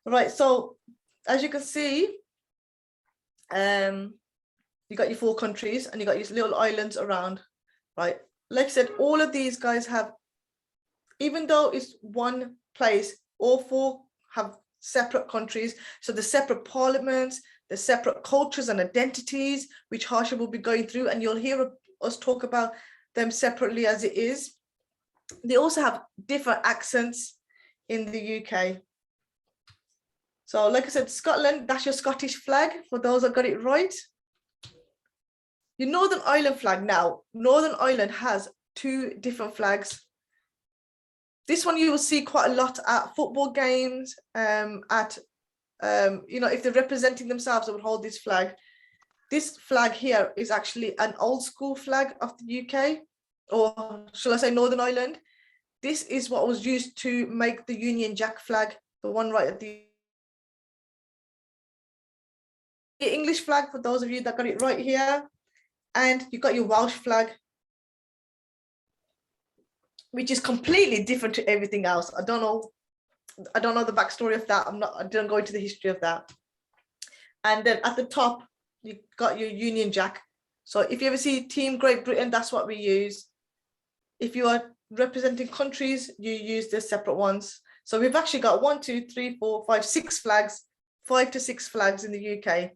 S2: All right, so as you can see, you got your 4 countries and you got your little islands around, right? Like I said, all of these guys have, even though it's one place, all 4 have separate countries. So the separate parliaments, the separate cultures and identities, which Harsha will be going through, and you'll hear us talk about them separately as it is. They also have different accents in the UK. So like I said, Scotland, that's your Scottish flag, for those that got it right. Your Northern Ireland flag now, Northern Ireland has 2 different flags. This one you will see quite a lot at football games, if they're representing themselves, they would hold this flag. This flag here is actually an old school flag of the UK, or shall I say Northern Ireland. This is what was used to make the Union Jack flag, the one right at the English flag, for those of you that got it right here. And you've got your Welsh flag, which is completely different to everything else. I don't know the backstory of that. I didn't go into the history of that. And then at the top, you've got your Union Jack. So if you ever see Team Great Britain, that's what we use. If you are representing countries, you use the separate ones. So we've actually got 1, 2, 3, 4, 5, 6 flags, 5 to 6 flags in the UK.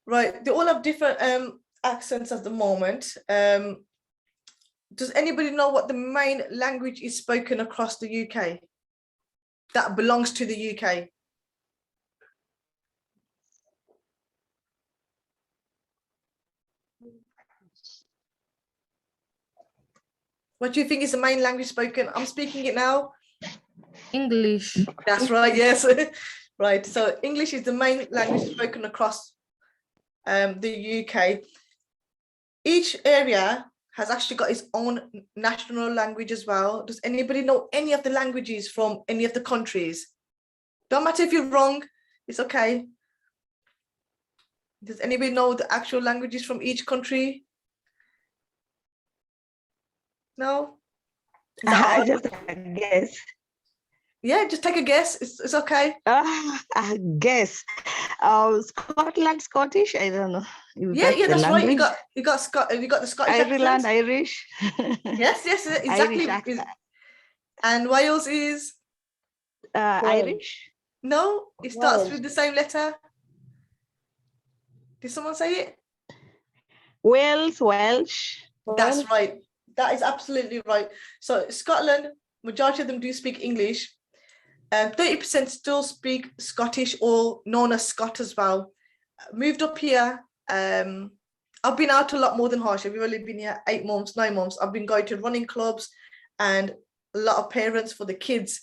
S2: Right, they all have different accents at the moment. Does anybody know what the main language is spoken across the UK that belongs to the UK? What do you think is the main language spoken? I'm speaking it now.
S10: English.
S2: That's right, yes. Right, so English is the main language spoken across the UK. Each area has actually got its own national language as well. Does anybody know any of the languages from any of the countries? Don't matter if you're wrong, it's okay. Does anybody know the actual languages from each country? No?
S12: I just guess.
S2: Yeah, just take a guess. It's okay.
S12: I guess. Scotland, Scottish. I don't know.
S2: Yeah, that's right. You got the Scottish
S12: Ireland,
S2: accent.
S12: Irish.
S2: Yes, exactly.
S12: Irish
S2: And Wales is
S12: Irish.
S2: No, it starts with the same letter. Did someone say it?
S12: Wales, Welsh.
S2: That's right. That is absolutely right. So Scotland, majority of them do speak English. 30% still speak Scottish, or known as Scot as well. Moved up here. I've been out a lot more than Harsha. We've only been here 8 months, 9 months. I've been going to running clubs and a lot of parents for the kids.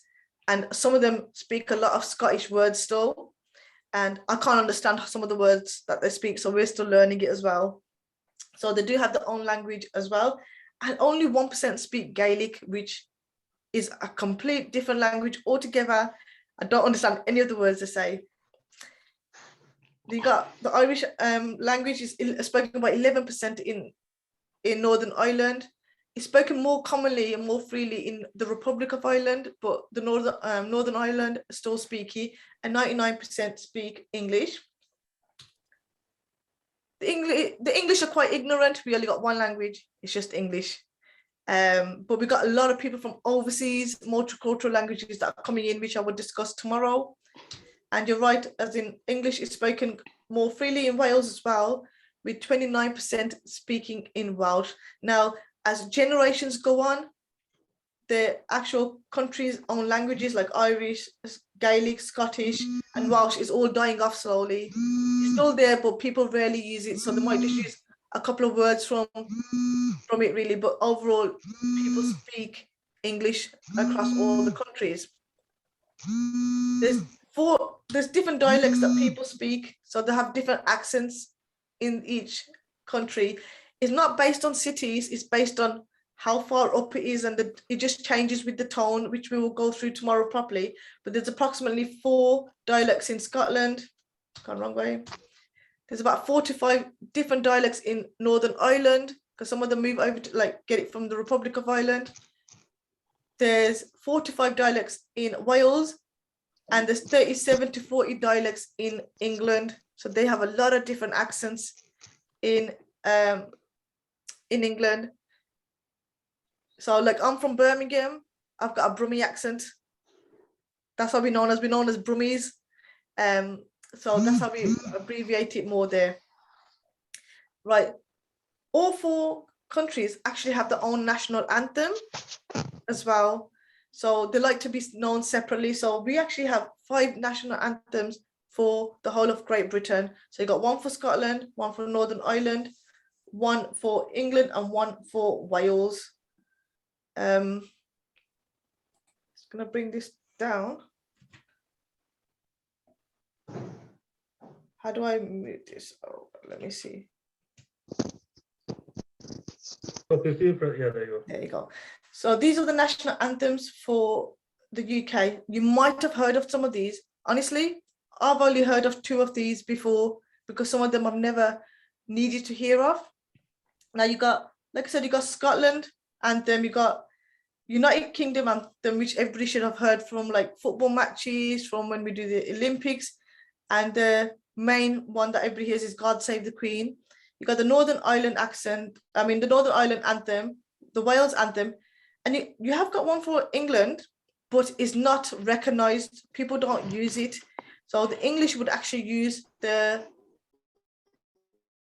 S2: And some of them speak a lot of Scottish words still. And I can't understand some of the words that they speak. So we're still learning it as well. So they do have their own language as well. And only 1% speak Gaelic, which is a complete different language altogether. I don't understand any of the words they say. You got the Irish language is spoken by 11% in Northern Ireland. It's spoken more commonly and more freely in the Republic of Ireland, but the Northern Ireland still speak it, and 99% speak English. The English are quite ignorant. We only got one language. It's just English. But we got a lot of people from overseas, multicultural languages that are coming in, which I will discuss tomorrow. And you're right, as in English is spoken more freely in Wales as well, with 29% speaking in Welsh. Now, as generations go on, the actual country's own languages like Irish, Gaelic, Scottish, and Welsh is all dying off slowly. It's still there, but people rarely use it. So they might just use a couple of words from it really, but overall, people speak English across all the countries. There's different dialects that people speak, so they have different accents in each country. It's not based on cities, it's based on how far up it is, and it just changes with the tone, which we will go through tomorrow properly. But there's approximately 4 dialects in Scotland. Gone wrong way. There's about 4 to 5 different dialects in Northern Ireland, because some of them move over to get it from the Republic of Ireland. There's 4 to 5 dialects in Wales, and there's 37 to 40 dialects in England. So they have a lot of different accents in England. So I'm from Birmingham. I've got a Brummie accent. That's how we're known as Brummies. So that's how we abbreviate it more there. Right. All 4 countries actually have their own national anthem as well. So they like to be known separately. So we actually have 5 national anthems for the whole of Great Britain. So you got 1 for Scotland, 1 for Northern Ireland, 1 for England, and 1 for Wales. Just gonna bring this down. How do I move this? Oh, let me see.
S3: Okay, yeah, there you go.
S2: There you go. So these are the national anthems for the UK. You might have heard of some of these. Honestly, I've only heard of 2 of these before, because some of them I've never needed to hear of. Now you got, like I said, you got Scotland anthem, you got United Kingdom anthem, which everybody should have heard from, like football matches, from when we do the Olympics, and the main one that everybody hears is God Save the Queen. You got the Northern Ireland accent, the Northern Ireland anthem, the Wales anthem, and you have got one for England, but it's not recognized. People don't use it. So the English would actually use the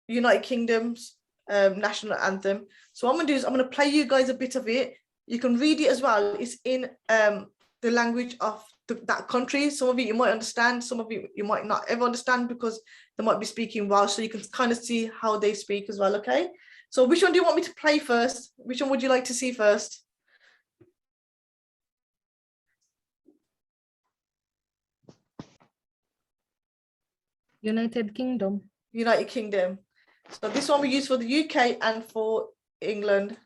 S2: United Kingdom's national anthem. So what I'm gonna do is I'm gonna play you guys a bit of it. You can read it as well. It's in the language of that country. Some of it you might understand, some of it you might not ever understand because they might be speaking Welsh, so you can kind of see how they speak as well, okay? So which one do you want me to play first? Which one would you like to see first?
S10: United Kingdom.
S2: United Kingdom. So this one we use for the UK and for England.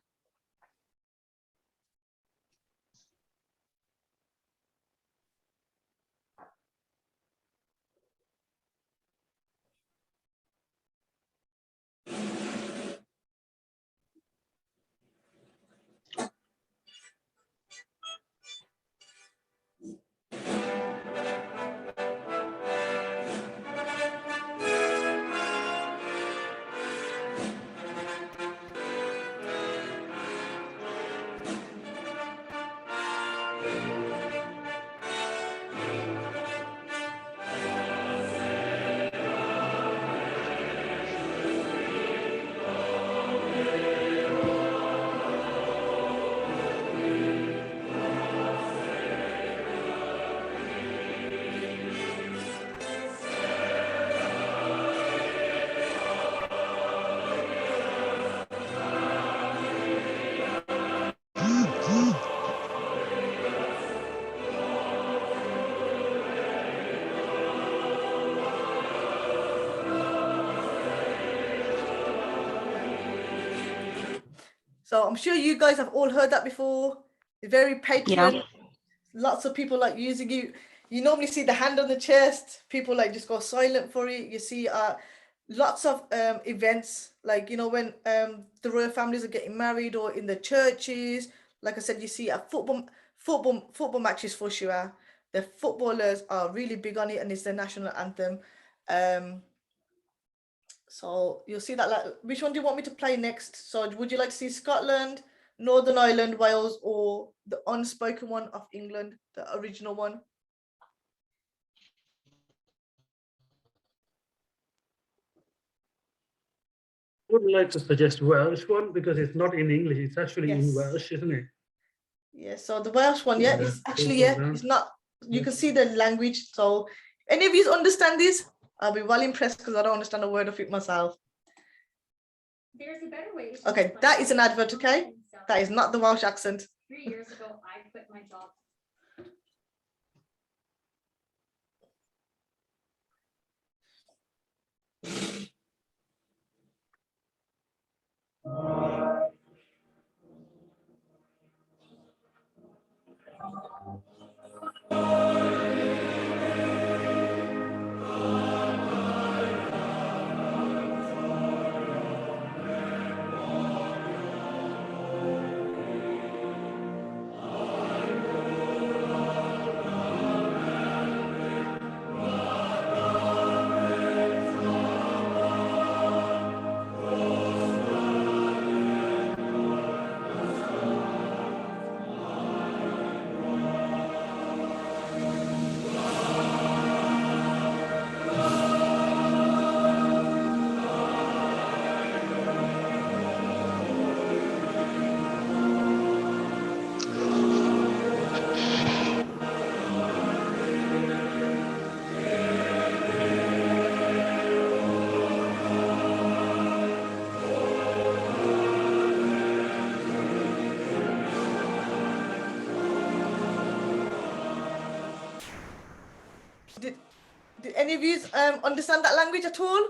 S2: So I'm sure you guys have all heard that before. It's very patriotic.
S11: Yeah.
S2: Lots of people like using it. You normally see the hand on the chest. People like just go silent for it. You see lots of events, like, you know, when the royal families are getting married or in the churches. Like I said, you see at football matches for sure. The footballers are really big on it, and it's their national anthem. So you'll see that. Like, which one do you want me to play next? So would you like to see Scotland, Northern Ireland, Wales, or the unspoken one of England, the original one?
S3: I would like to suggest Welsh one because it's not in English, it's actually in
S2: Yes.
S3: Welsh, isn't it?
S2: Yeah, so the Welsh one, yeah, it's actually, yeah, it's not, you can see the language. So any of you understand this? I'll be well impressed because I don't understand a word of it myself.
S13: There's a better way.
S2: Okay, that is an advert, okay? That is not the Welsh accent.
S13: 3 years ago, I quit my job.
S2: Did any of you understand that language at all?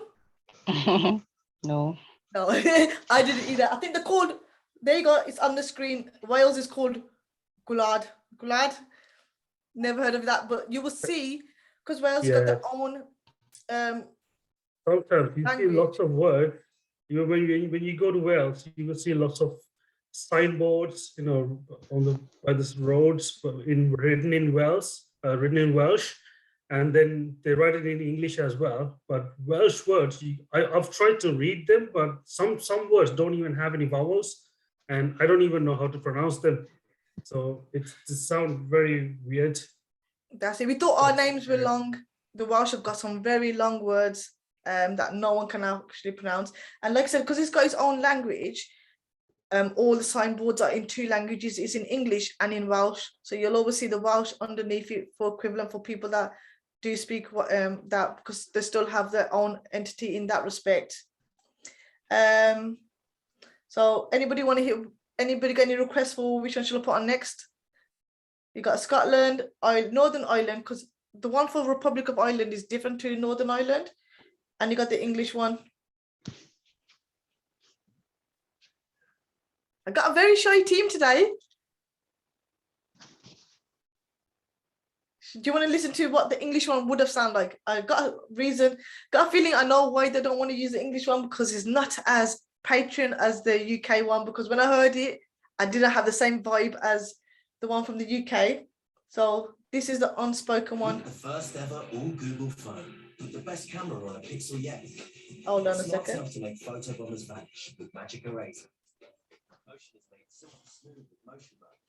S11: No.
S2: No, I didn't either. I think they're called, there you go, it's on the screen. Wales is called Gwlad. Gwlad? Never heard of that, but you will see, because Wales got their own
S3: Sometimes you
S2: language.
S3: see lots of words. When you go to Wales, you will see lots of signboards, you know, by the roads written in Welsh, and then they write it in English as well. But Welsh words, I've tried to read them, but some words don't even have any vowels, and I don't even know how to pronounce them. So it sounds very weird.
S2: That's it. We thought our names were long. The Welsh have got some very long words that no one can actually pronounce. And like I said, because it's got its own language, all the signboards are in 2 languages. It's in English and in Welsh. So you'll always see the Welsh underneath it for equivalent for people that do speak that, because they still have their own entity in that respect. So anybody want to hear? Anybody got any requests for which one should I put on next? You got Scotland, Northern Ireland, because the one for Republic of Ireland is different to Northern Ireland, and you got the English one. I got a very shy team today. Do you want to listen to what the English one would have sounded like? I got a reason, got a feeling I know why they don't want to use the English one, because it's not as patron as the UK one, because when I heard it, I didn't have the same vibe as the one from the UK. So this is the unspoken one.
S14: The first ever all Google phone. The best camera on a Pixel yet.
S2: Hold on a
S14: Smart
S2: second.
S14: enough to make photo bombers vanish with magic eraser. Motion is made simple, smooth with motion mode.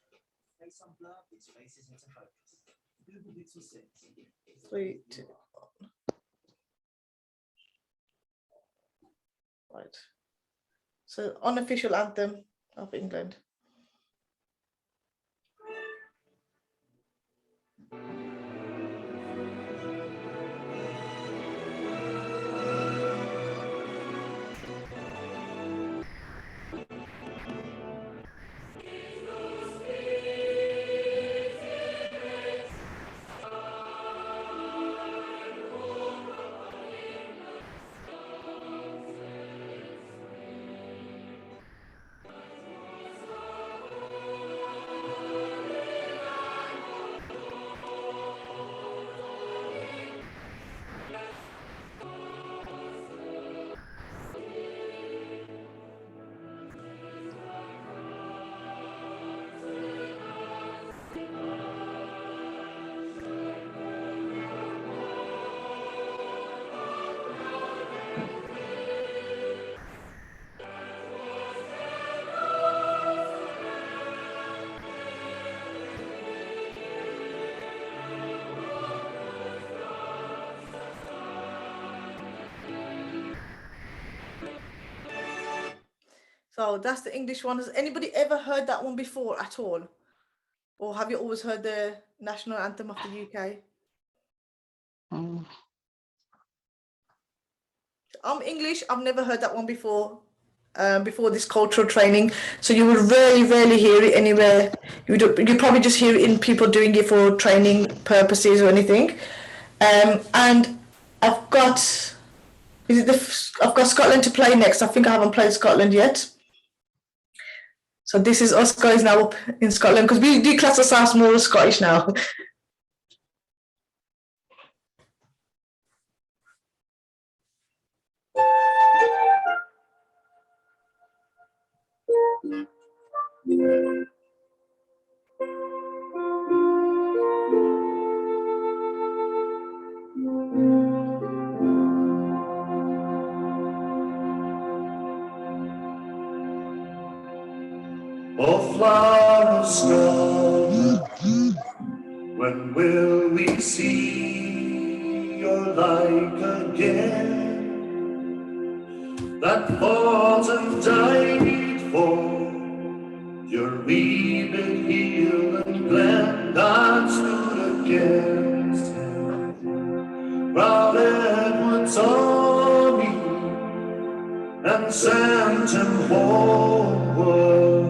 S14: Face unblur, its faces into focus. Google Pixel 6.
S2: 3, 2, 1. Right. So unofficial anthem of England. So that's the English one. Has anybody ever heard that one before at all? Or have you always heard the national anthem of the UK? I'm English. I've never heard that one before. Before this cultural training, so you will very rarely hear it anywhere. You probably just hear it in people doing it for training purposes or anything. And I've got Scotland to play next. I think I haven't played Scotland yet. So this is us guys now up in Scotland, because we do class ourselves more Scottish now.
S15: Oh, flower of Scotland, when will we see your like again? That fought and died for your wee bit hill and glen that stood against him. Proud Edwin's army and sent him homeward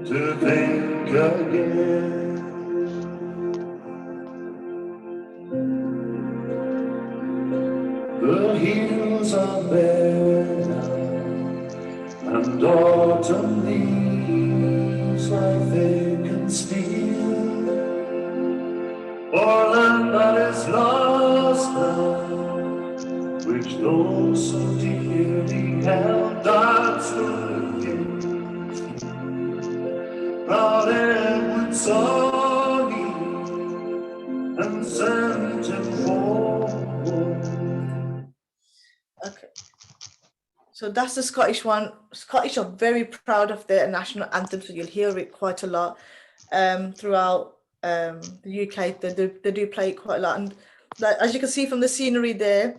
S15: to think again. The hills are bare now, and autumn leaves lie vacant still. For land that is lost now, which those so dearly held, that stood against him. Proud Edwin saw me and sent him
S2: So that's the Scottish one. Scottish are very proud of their national anthem, so you'll hear it quite a lot throughout the UK. They do play it quite a lot. And like, as you can see from the scenery there,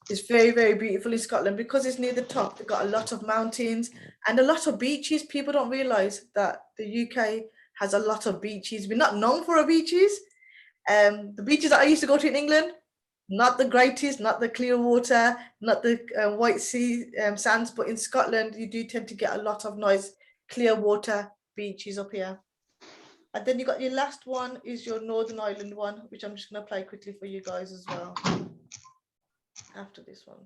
S2: it's very, very beautiful in Scotland because it's near the top. They've got a lot of mountains and a lot of beaches. People don't realise that the UK has a lot of beaches. We're not known for our beaches. The beaches that I used to go to in England, not the greatest, not the clear water, not the white sea sands, but in Scotland, you do tend to get a lot of nice clear water beaches up here. And then you got your last one is your Northern Ireland one, which I'm just going to play quickly for you guys as well after this one.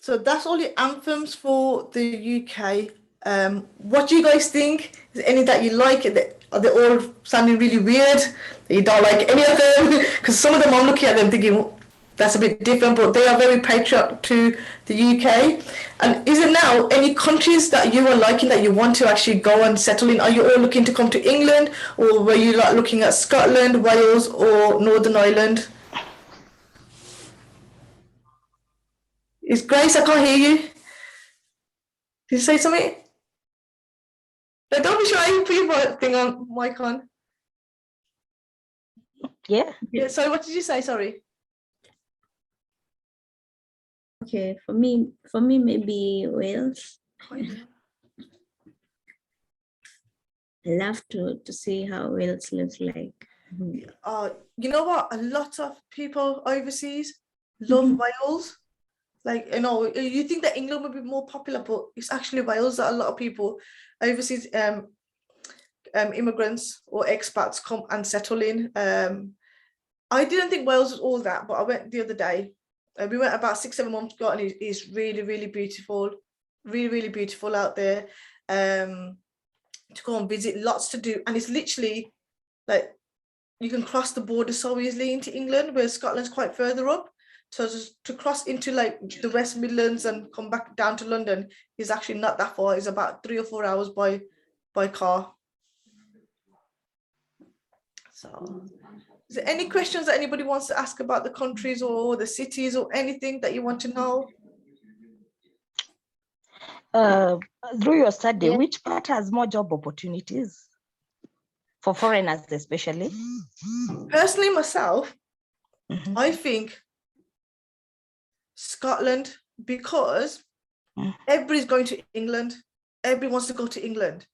S2: So that's all your anthems for the UK. What do you guys think? Is there any that you like? Are they all sounding really weird? You don't like any of them? Because some of them I'm looking at them thinking, well, that's a bit different, but they are very patriotic to the UK. And is it now any countries that you are liking that you want to actually go and settle in? Are you all looking to come to England, or were you like looking at Scotland, Wales, or Northern Ireland? Is Grace, I can't hear you. Did you say something? No, don't be shy, put your thing on, mic on.
S11: Yeah.
S2: Yeah, sorry, what did you say? Sorry.
S7: Okay, for me maybe Wales. I love to see how Wales looks like.
S2: You know what? A lot of people overseas love Wales. Like, you know, you think that England would be more popular, but it's actually Wales that a lot of people overseas immigrants or expats come and settle in. I didn't think Wales was all that, but I went the other day. We went about 6-7 months ago, and it's really, really beautiful, really, really beautiful out there. To go and visit, lots to do, and it's literally like you can cross the border so easily into England, where Scotland's quite further up. So just to cross into like the West Midlands and come back down to London is actually not that far. It's about 3 or 4 hours by car. So is there any questions that anybody wants to ask about the countries or the cities or anything that you want to know?
S11: Through your study, which part has more job opportunities for foreigners especially?
S2: Personally, myself, I think Scotland, because everybody's going to England, everybody wants to go to England,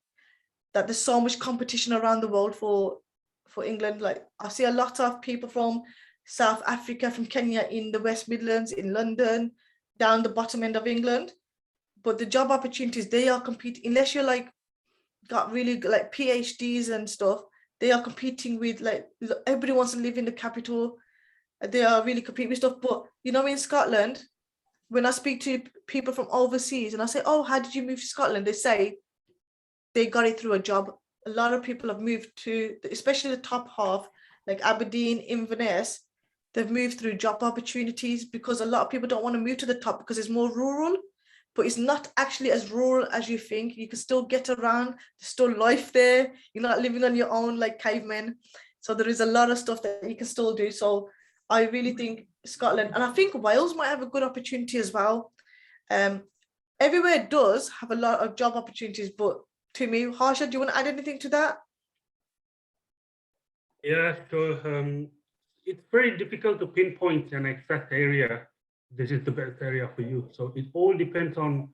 S2: that there's so much competition around the world for England. Like I see a lot of people from South Africa, from Kenya, in the West Midlands, in London, down the bottom end of England. But the job opportunities, they are competing, unless you're like got really like PhDs and stuff, they are competing with, like, everybody wants to live in the capital. They are really competing with stuff. But you know, in Scotland, when I speak to people from overseas and I say, oh, how did you move to Scotland? They say they got it through a job. A lot of people have moved to, especially the top half, like Aberdeen, Inverness, they've moved through job opportunities, because a lot of people don't want to move to the top because it's more rural, but it's not actually as rural as you think. You can still get around, there's still life there. You're not living on your own like cavemen. So there is a lot of stuff that you can still do. So I really think Scotland, and I think Wales might have a good opportunity as well. Everywhere does have a lot of job opportunities, but to me, Harsha, do you want to add anything to that?
S3: Yeah, so it's very difficult to pinpoint an exact area. This is the best area for you. So it all depends on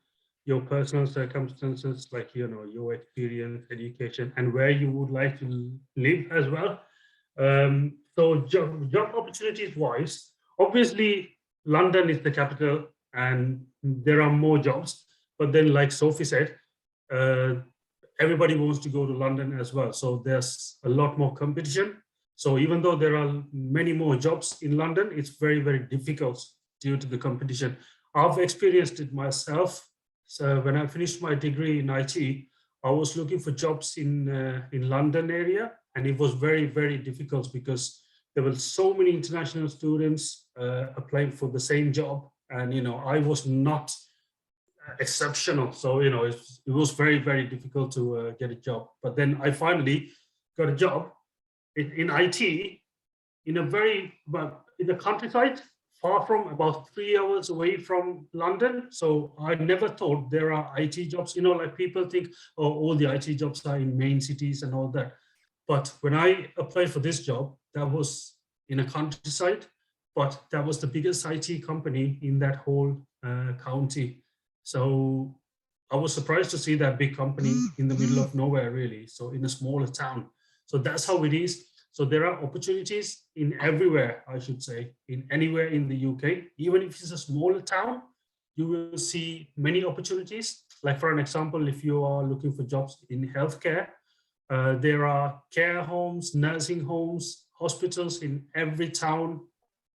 S3: your personal circumstances, like, you know, your experience, education, and where you would like to live as well. So job opportunities wise, obviously London is the capital and there are more jobs, but then like Sophie said, everybody wants to go to London as well. So there's a lot more competition. So even though there are many more jobs in London, it's very, very difficult due to the competition. I've experienced it myself. So when I finished my degree in IT, I was looking for jobs in London area, and it was very, very difficult because there were so many international students applying for the same job, and you know, I was not exceptional. So you know, it was very, very difficult to get a job. But then I finally got a job in IT in a very, well, in the countryside, far from, about 3 hours away from London. So I never thought there are IT jobs, you know, like people think, oh, all the IT jobs are in main cities and all that. But when I applied for this job, that was in a countryside, but that was the biggest IT company in that whole county. So I was surprised to see that big company in the middle of nowhere, really. So in a smaller town. So that's how it is. So there are opportunities in everywhere, I should say, in anywhere in the UK. Even if it's a smaller town, you will see many opportunities. Like for an example, if you are looking for jobs in healthcare, there are care homes, nursing homes, hospitals in every town,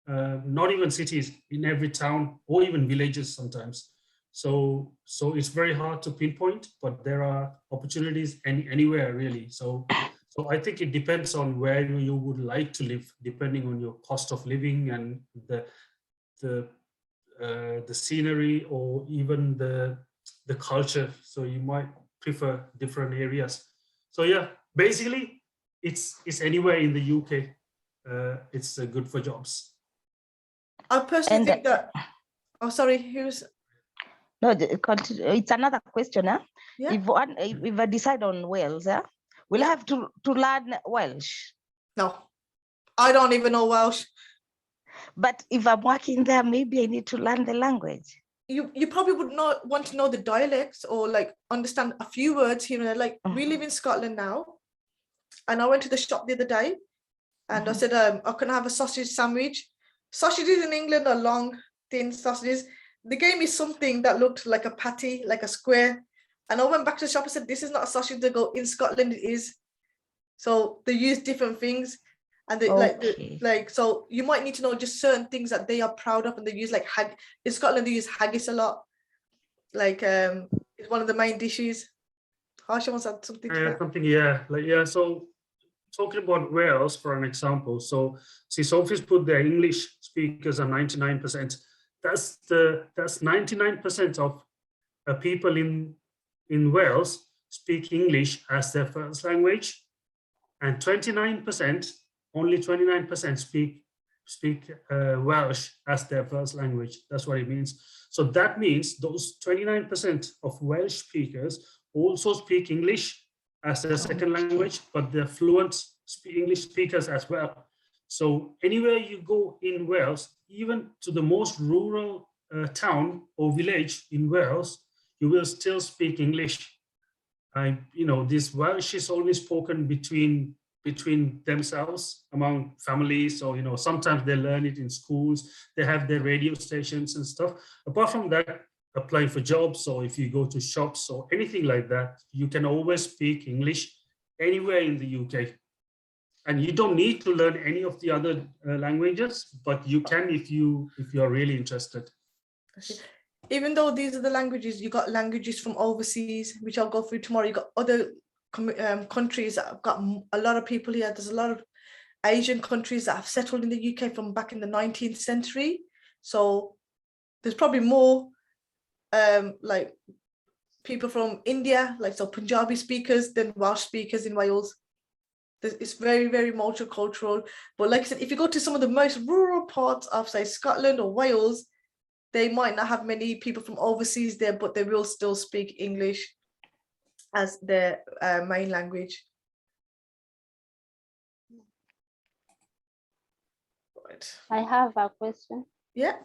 S3: not even cities, in every town, or even villages sometimes. So it's very hard to pinpoint, but there are opportunities anywhere really. So I think it depends on where you would like to live, depending on your cost of living and the scenery, or even the culture. So you might prefer different areas. So yeah, basically it's anywhere in the UK. It's good for jobs.
S2: I personally think that. Oh, sorry, who's?
S11: No, it's another question.
S2: Yeah.
S11: If I decide on Wales, will I have to learn Welsh?
S2: No, I don't even know Welsh.
S11: But if I'm working there, maybe I need to learn the language.
S2: You probably would not want to know the dialects or like understand a few words here and there. Like we live in Scotland now, and I went to the shop the other day, and I said, "I can have a sausage sandwich." Sausages in England are long, thin sausages. They gave me something that looked like a patty, like a square. And I went back to the shop and said, this is not a sausage. They go, in Scotland it is. So they use different things. And they so you might need to know just certain things that they are proud of, and they use like in Scotland they use haggis a lot. Like it's one of the main dishes. Harsha wants to add something to that.
S3: So talking about Wales for an example. So see, Sophie's put their English speakers are 99%. That's 99% of people in Wales speak English as their first language, and 29%, only 29% speak Welsh as their first language. That's what it means. So that means those 29% of Welsh speakers also speak English as their second language, but they're fluent English speakers as well. So anywhere you go in Wales, even to the most rural town or village in Wales, you will still speak English. This Welsh is only spoken between themselves, among families. So, sometimes they learn it in schools, they have their radio stations and stuff. Apart from that, applying for jobs, or if you go to shops or anything like that, you can always speak English anywhere in the UK. And you don't need to learn any of the other languages, but you can if you are really interested.
S2: Even though these are the languages, you got languages from overseas, which I'll go through tomorrow. You got other countries that have got a lot of people here. There's a lot of Asian countries that have settled in the UK from back in the 19th century. So there's probably more like people from India, like so Punjabi speakers than Welsh speakers in Wales. It's very, very multicultural. But like I said, if you go to some of the most rural parts of, say, Scotland or Wales, they might not have many people from overseas there, but they will still speak English as their main language. Right.
S9: I have a question.
S2: Yeah.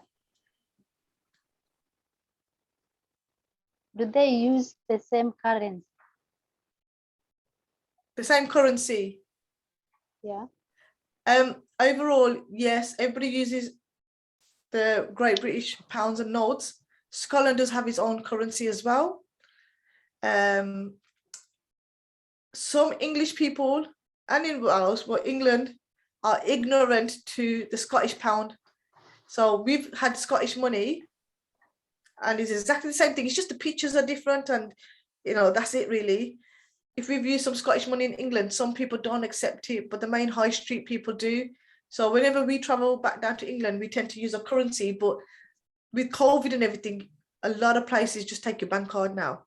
S9: Do they use the same currency?
S2: The same currency?
S9: Yeah.
S2: Overall, yes, everybody uses the Great British pounds and notes. Scotland does have its own currency as well. Some English people and in Wales, well, England, are ignorant to the Scottish pound. So we've had Scottish money and it's exactly the same thing. It's just the pictures are different and, you know, that's it really. If we've used some Scottish money in England, some people don't accept it, but the main high street people do. So whenever we travel back down to England, we tend to use a currency, but with COVID and everything, a lot of places just take your bank card now.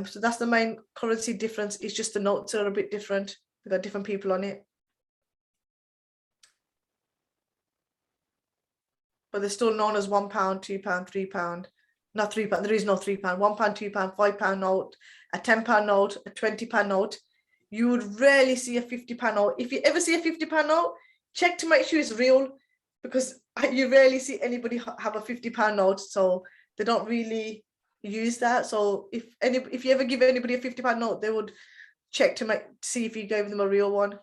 S2: So that's the main currency difference. It's just the notes are a bit different. They've got different people on it. But they're still known as £1, £2, £3. Not £3, there is no £3, £1, £2, £5 note, a £10 note, a £20 note. You would rarely see a £50 note. If you ever see a £50 note, check to make sure it's real, because you rarely see anybody have a £50 note, so they don't really use that. So if you ever give anybody a £50 note, they would check to see if you gave them a real one.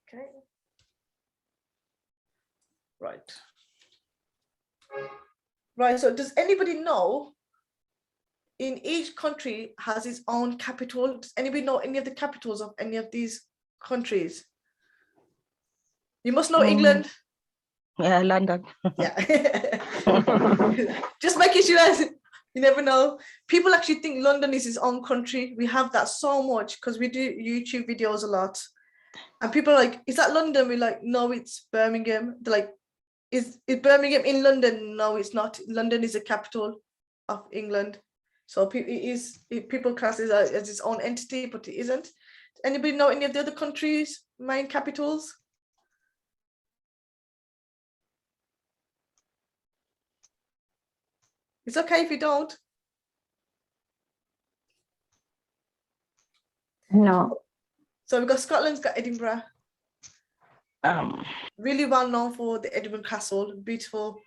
S2: Okay. Right. Right, so does anybody know in each country has its own capital? Does anybody know any of the capitals of any of these countries? You must know England.
S11: Yeah, London.
S2: Yeah. Just making sure you never know. People actually think London is its own country. We have that so much because we do YouTube videos a lot. And people are like, is that London? We're like, no, it's Birmingham. They're like, is Birmingham in London? No, it's not. London is the capital of England. So people class it as its own entity, but it isn't. Does anybody know any of the other countries' main capitals? It's okay if you don't.
S8: No.
S2: So we've got Scotland's got Edinburgh. Really well known for the Edwin Castle, beautiful.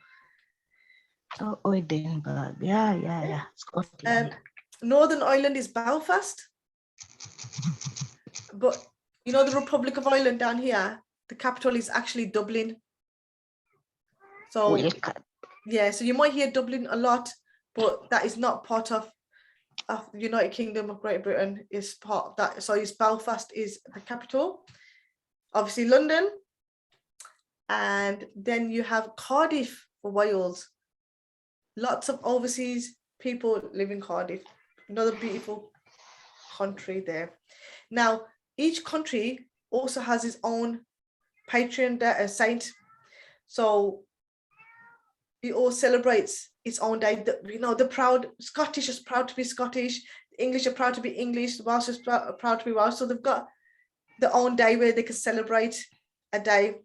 S11: Oh, Edinburgh. Yeah. Scotland.
S2: Northern Ireland is Belfast. But you know the Republic of Ireland down here, the capital is actually Dublin. So yeah, so you might hear Dublin a lot, but that is not part of the United Kingdom of Great Britain. Is part of that. So Belfast is the capital. Obviously London. And then you have Cardiff for Wales. Lots of overseas people live in Cardiff. Another beautiful country there. Now, each country also has its own patron saint. So it all celebrates its own day. The proud Scottish is proud to be Scottish. The English are proud to be English. The Welsh are proud to be Welsh. So they've got their own day where they can celebrate a day.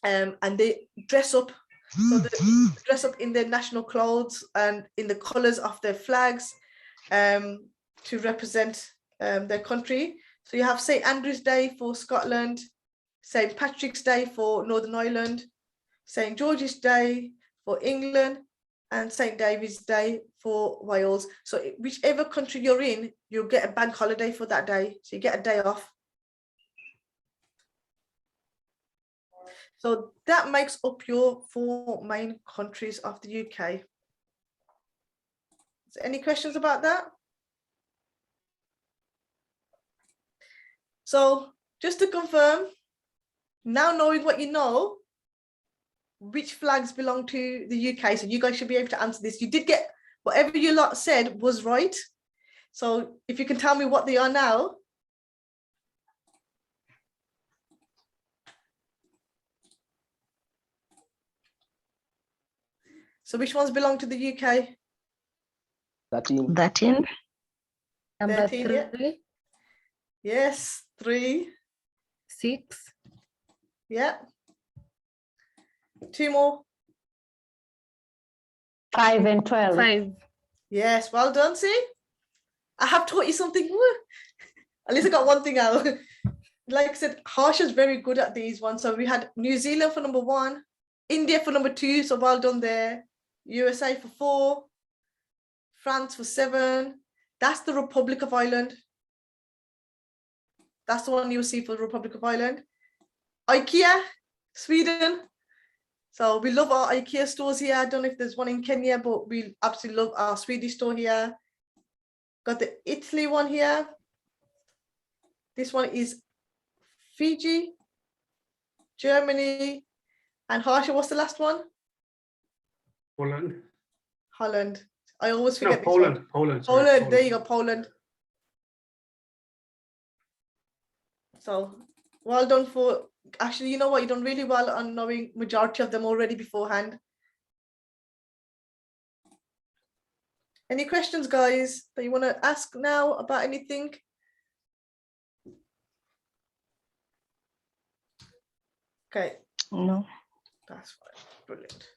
S2: And they dress up. So they dress up in their national clothes and in the colours of their flags to represent their country. So you have St. Andrew's Day for Scotland, St. Patrick's Day for Northern Ireland, St. George's Day for England, and St. David's Day for Wales. So whichever country you're in, you'll get a bank holiday for that day. So you get a day off. So that makes up your 4 main countries of the UK. Is there any questions about that? So just to confirm, now knowing what you know, which flags belong to the UK? So you guys should be able to answer this. You did get whatever you lot said was right. So if you can tell me what they are now. So which ones belong to the UK?
S16: 13.
S11: 13.
S10: Number
S2: 13, yeah.
S10: 3.
S2: Yes, 3.
S10: 6.
S2: Yeah. 2 more.
S8: 5 and 12.
S10: 5.
S2: Yes, well done, see? I have taught you something. Woo. At least I got one thing out. Like I said, Harsha's very good at these ones. So we had New Zealand for number 1, India for number 2, so well done there. USA for 4, France for 7. That's the Republic of Ireland. That's the one you'll see for the Republic of Ireland. IKEA, Sweden. So we love our IKEA stores here. I don't know if there's one in Kenya, but we absolutely love our Swedish store here. Got the Italy one here. This one is Fiji, Germany, and Harsha, what's the last one?
S3: Poland.
S2: Holland. I always
S3: No,
S2: forget this
S3: Poland.
S2: one.
S3: Poland. Sorry,
S2: Poland. There you go, Poland. So well done for, actually, you know what? You've done really well on knowing majority of them already beforehand. Any questions, guys, that you want to ask now about anything? Okay.
S11: No.
S2: That's fine. Brilliant.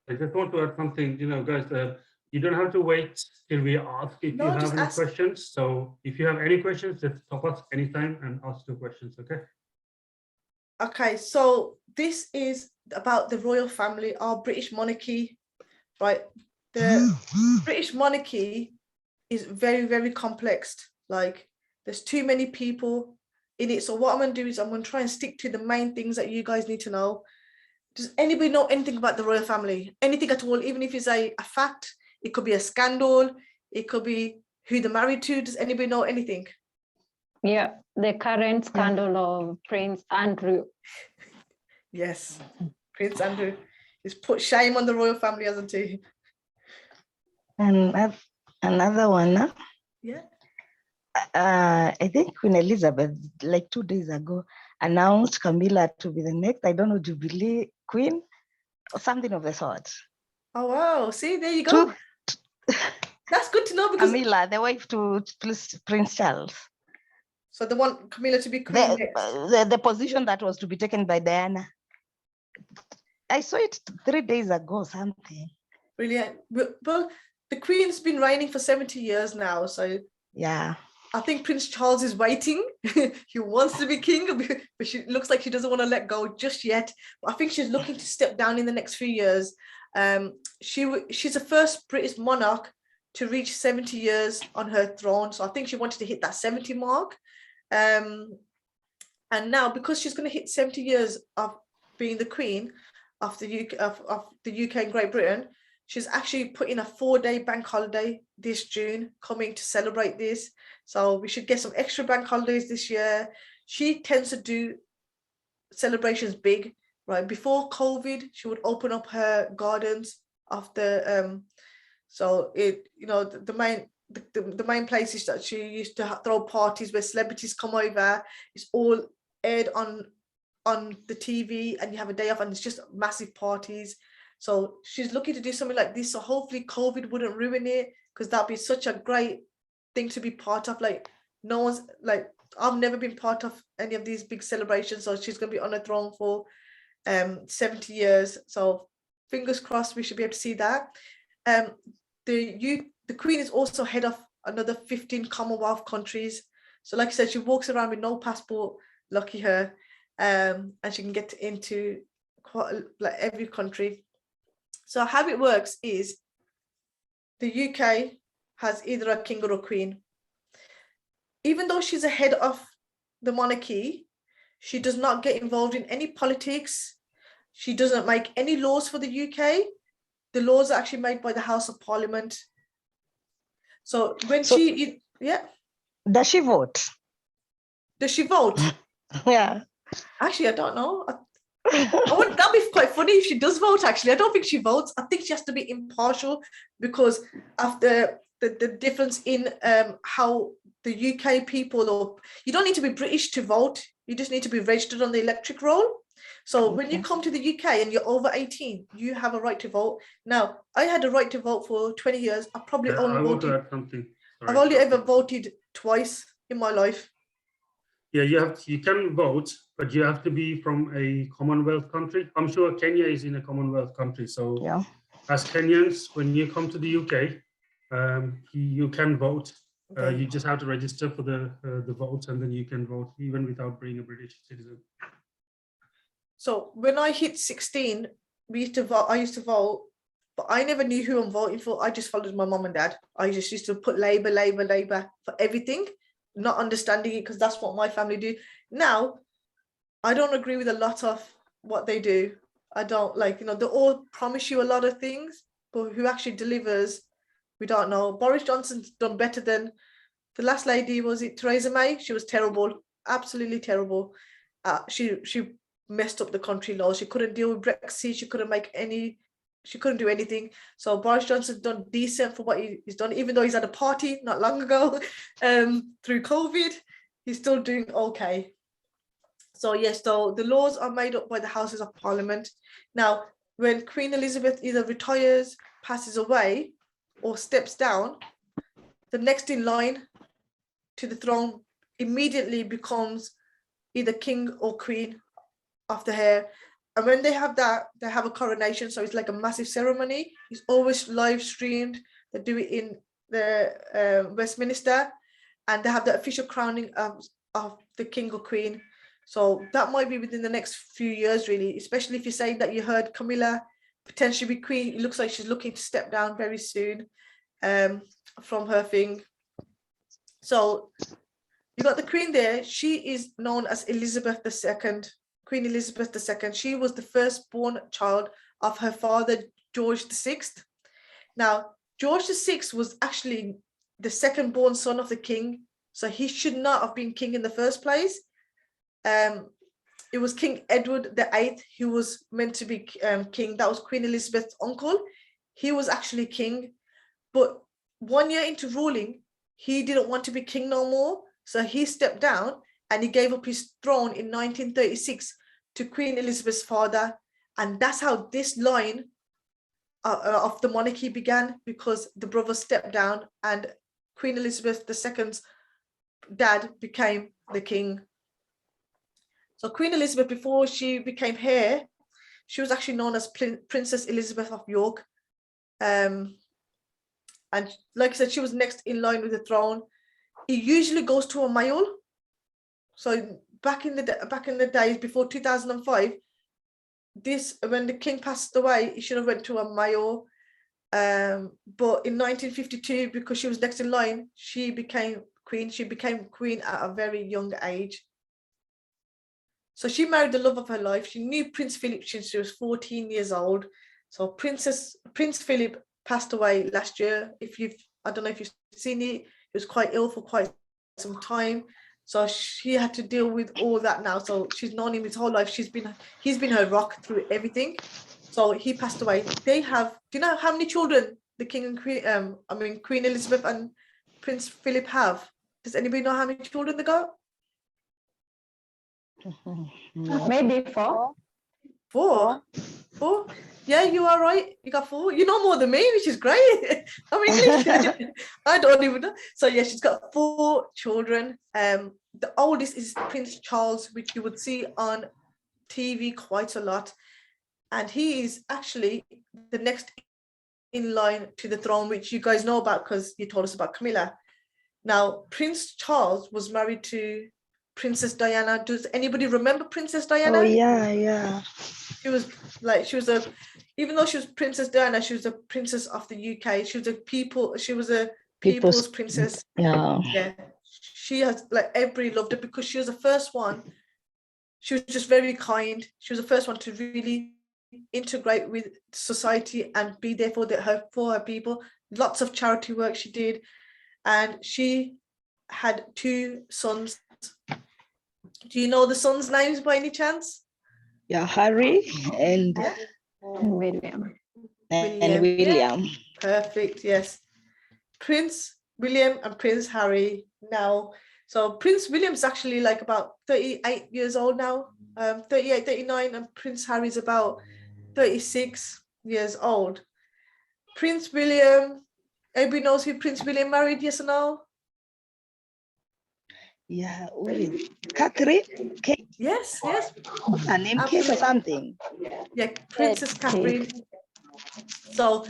S3: I just want to add something, guys, you don't have to wait till we ask if
S2: No,
S3: you have
S2: just
S3: any
S2: ask.
S3: questions. So if you have any questions, just stop us anytime and ask your questions, okay?
S2: Okay, so this is about the royal family, our British monarchy, right? The British monarchy is very, very complex. Like, there's too many people in it. So what I'm going to do is I'm going to try and stick to the main things that you guys need to know. Does anybody know anything about the royal family? Anything at all? Even if it's a fact, it could be a scandal, it could be who they're married to. Does anybody know anything?
S8: Yeah, the current scandal of Prince Andrew.
S2: Yes, Prince Andrew. He's put shame on the royal family, hasn't he?
S11: And another one, huh?
S2: Yeah.
S11: I think Queen Elizabeth, like 2 days ago, announced Camilla to be the next, I don't know, Jubilee Queen or something of the sort.
S2: Oh, wow. See, there you go. That's good to know because
S11: Camilla, the wife to Prince Charles.
S2: So they want Camilla to be queen next.
S11: The position that was to be taken by Diana. I saw it 3 days ago, something.
S2: Brilliant. Well, the Queen's been reigning for 70 years now. So
S11: yeah,
S2: I think Prince Charles is waiting. He wants to be king, but she looks like she doesn't want to let go just yet. But I think she's looking to step down in the next few years. She's the first British monarch to reach 70 years on her throne. So I think she wanted to hit that 70 mark. And now, because she's going to hit 70 years of being the Queen of the UK and Great Britain, she's actually put in a 4-day bank holiday this June coming to celebrate this. So we should get some extra bank holidays this year. She tends to do celebrations big, right? Before COVID, she would open up her gardens of the, so it, the main places that she used to throw parties where celebrities come over, it's all aired on the TV, and you have a day off and it's just massive parties. So she's looking to do something like this. So hopefully COVID wouldn't ruin it, because that'd be such a great thing to be part of. Like, no one's like, I've never been part of any of these big celebrations. So she's going to be on a throne for 70 years. So fingers crossed we should be able to see that. The Queen is also head of another 15 Commonwealth countries. So like I said, she walks around with no passport, lucky her, and she can get into quite like every country. So how it works is the UK has either a king or a queen. Even though she's a head of the monarchy, she does not get involved in any politics. She doesn't make any laws for the UK. The laws are actually made by the House of Parliament. So when yeah.
S11: Does she vote?
S2: Does she vote?
S11: Yeah.
S2: Actually, I don't know. That'd be quite funny if she does vote, actually. I don't think she votes. I think she has to be impartial because of the difference in how the UK people, or you don't need to be British to vote. You just need to be registered on the electric roll. So when you come to the UK and you're over 18, you have a right to vote. Now, I had a right to vote for 20 years. I probably only
S3: I want to
S2: voted.
S3: add something.
S2: I've
S3: Sorry.
S2: only ever voted twice in my life.
S3: Yeah, you can vote, but you have to be from a Commonwealth country. I'm sure Kenya is in a Commonwealth country. So
S11: Yeah.
S3: as Kenyans, when you come to the UK, you can vote. You just have to register for the vote, and then you can vote even without being a British citizen.
S2: So when I hit 16, we used to vote. I used to vote, but I never knew who I'm voting for. I just followed my mum and dad. I just used to put Labour, Labour, Labour for everything, not understanding it because that's what my family do. Now, I don't agree with a lot of what they do. I don't like, they all promise you a lot of things, but who actually delivers, we don't know. Boris Johnson's done better than the last lady, was it Theresa May? She was terrible, absolutely terrible. She messed up the country laws. She couldn't deal with Brexit. She couldn't do anything. So Boris Johnson's done decent for what he's done, even though he's at a party not long ago through COVID, he's still doing okay. So yes, so the laws are made up by the Houses of Parliament. Now, when Queen Elizabeth either retires, passes away, or steps down, the next in line to the throne immediately becomes either king or queen after her. And when they have that, they have a coronation. So it's like a massive ceremony. It's always live streamed. They do it in the Westminster, and they have the official crowning of the king or queen. So that might be within the next few years, really, especially if you're saying that you heard Camilla potentially be queen. It looks like she's looking to step down very soon from her thing. So you got the queen there. She is known as Elizabeth II, Queen Elizabeth II. She was the firstborn child of her father, George VI. Now, George VI was actually the second-born son of the king, so he should not have been king in the first place. It was King Edward VIII who was meant to be king. That was Queen Elizabeth's uncle. He was actually king, but 1 year into ruling, he didn't want to be king no more, so he stepped down and he gave up his throne in 1936 to Queen Elizabeth's father, and that's how this line of the monarchy began, because the brother stepped down and Queen Elizabeth II's dad became the king. So Queen Elizabeth, before she became heir, she was actually known as Princess Elizabeth of York. And like I said, she was next in line with the throne. It usually goes to a male. So back in the days before 2005, when the king passed away, it should have went to a male. But in 1952, because she was next in line, she became queen. She became queen at a very young age. So she married the love of her life. She knew Prince Philip since she was 14 years old. So Prince Philip passed away last year. I don't know if you've seen it. He was quite ill for quite some time. So she had to deal with all that now. So she's known him his whole life. He's been her rock through everything. So he passed away. Do you know how many children the king and Queen Elizabeth and Prince Philip have? Does anybody know how many children they got?
S8: Maybe 4.
S2: 4? Yeah, you are right. You got 4. You know more than me, which is great. I'm English. I don't even know. So yeah, she's got 4 children. The oldest is Prince Charles, which you would see on TV quite a lot. And he is actually the next in line to the throne, which you guys know about because you told us about Camilla. Now, Prince Charles was married to Princess Diana. Does anybody remember Princess Diana?
S11: Oh yeah.
S2: Even though she was Princess Diana, she was a princess of the UK. She was a people's princess.
S11: Yeah.
S2: She has everybody loved her because she was the first one. She was just very kind. She was the first one to really integrate with society and be there for her people. Lots of charity work she did, and she had 2 sons. Do you know the sons' names by any chance?
S11: Yeah, Harry and
S8: William.
S11: William.
S2: Yeah. Perfect. Yes, Prince William and Prince Harry. Now, So Prince William's actually like about 38 years old now, 38, 39, and Prince Harry's about 36 years old. Prince William, everybody knows who Prince William married, yes or no?
S11: Yeah, Catherine? Kate?
S2: Yes, yes.
S11: Her name Kate or something?
S2: Yeah, Princess Catherine. So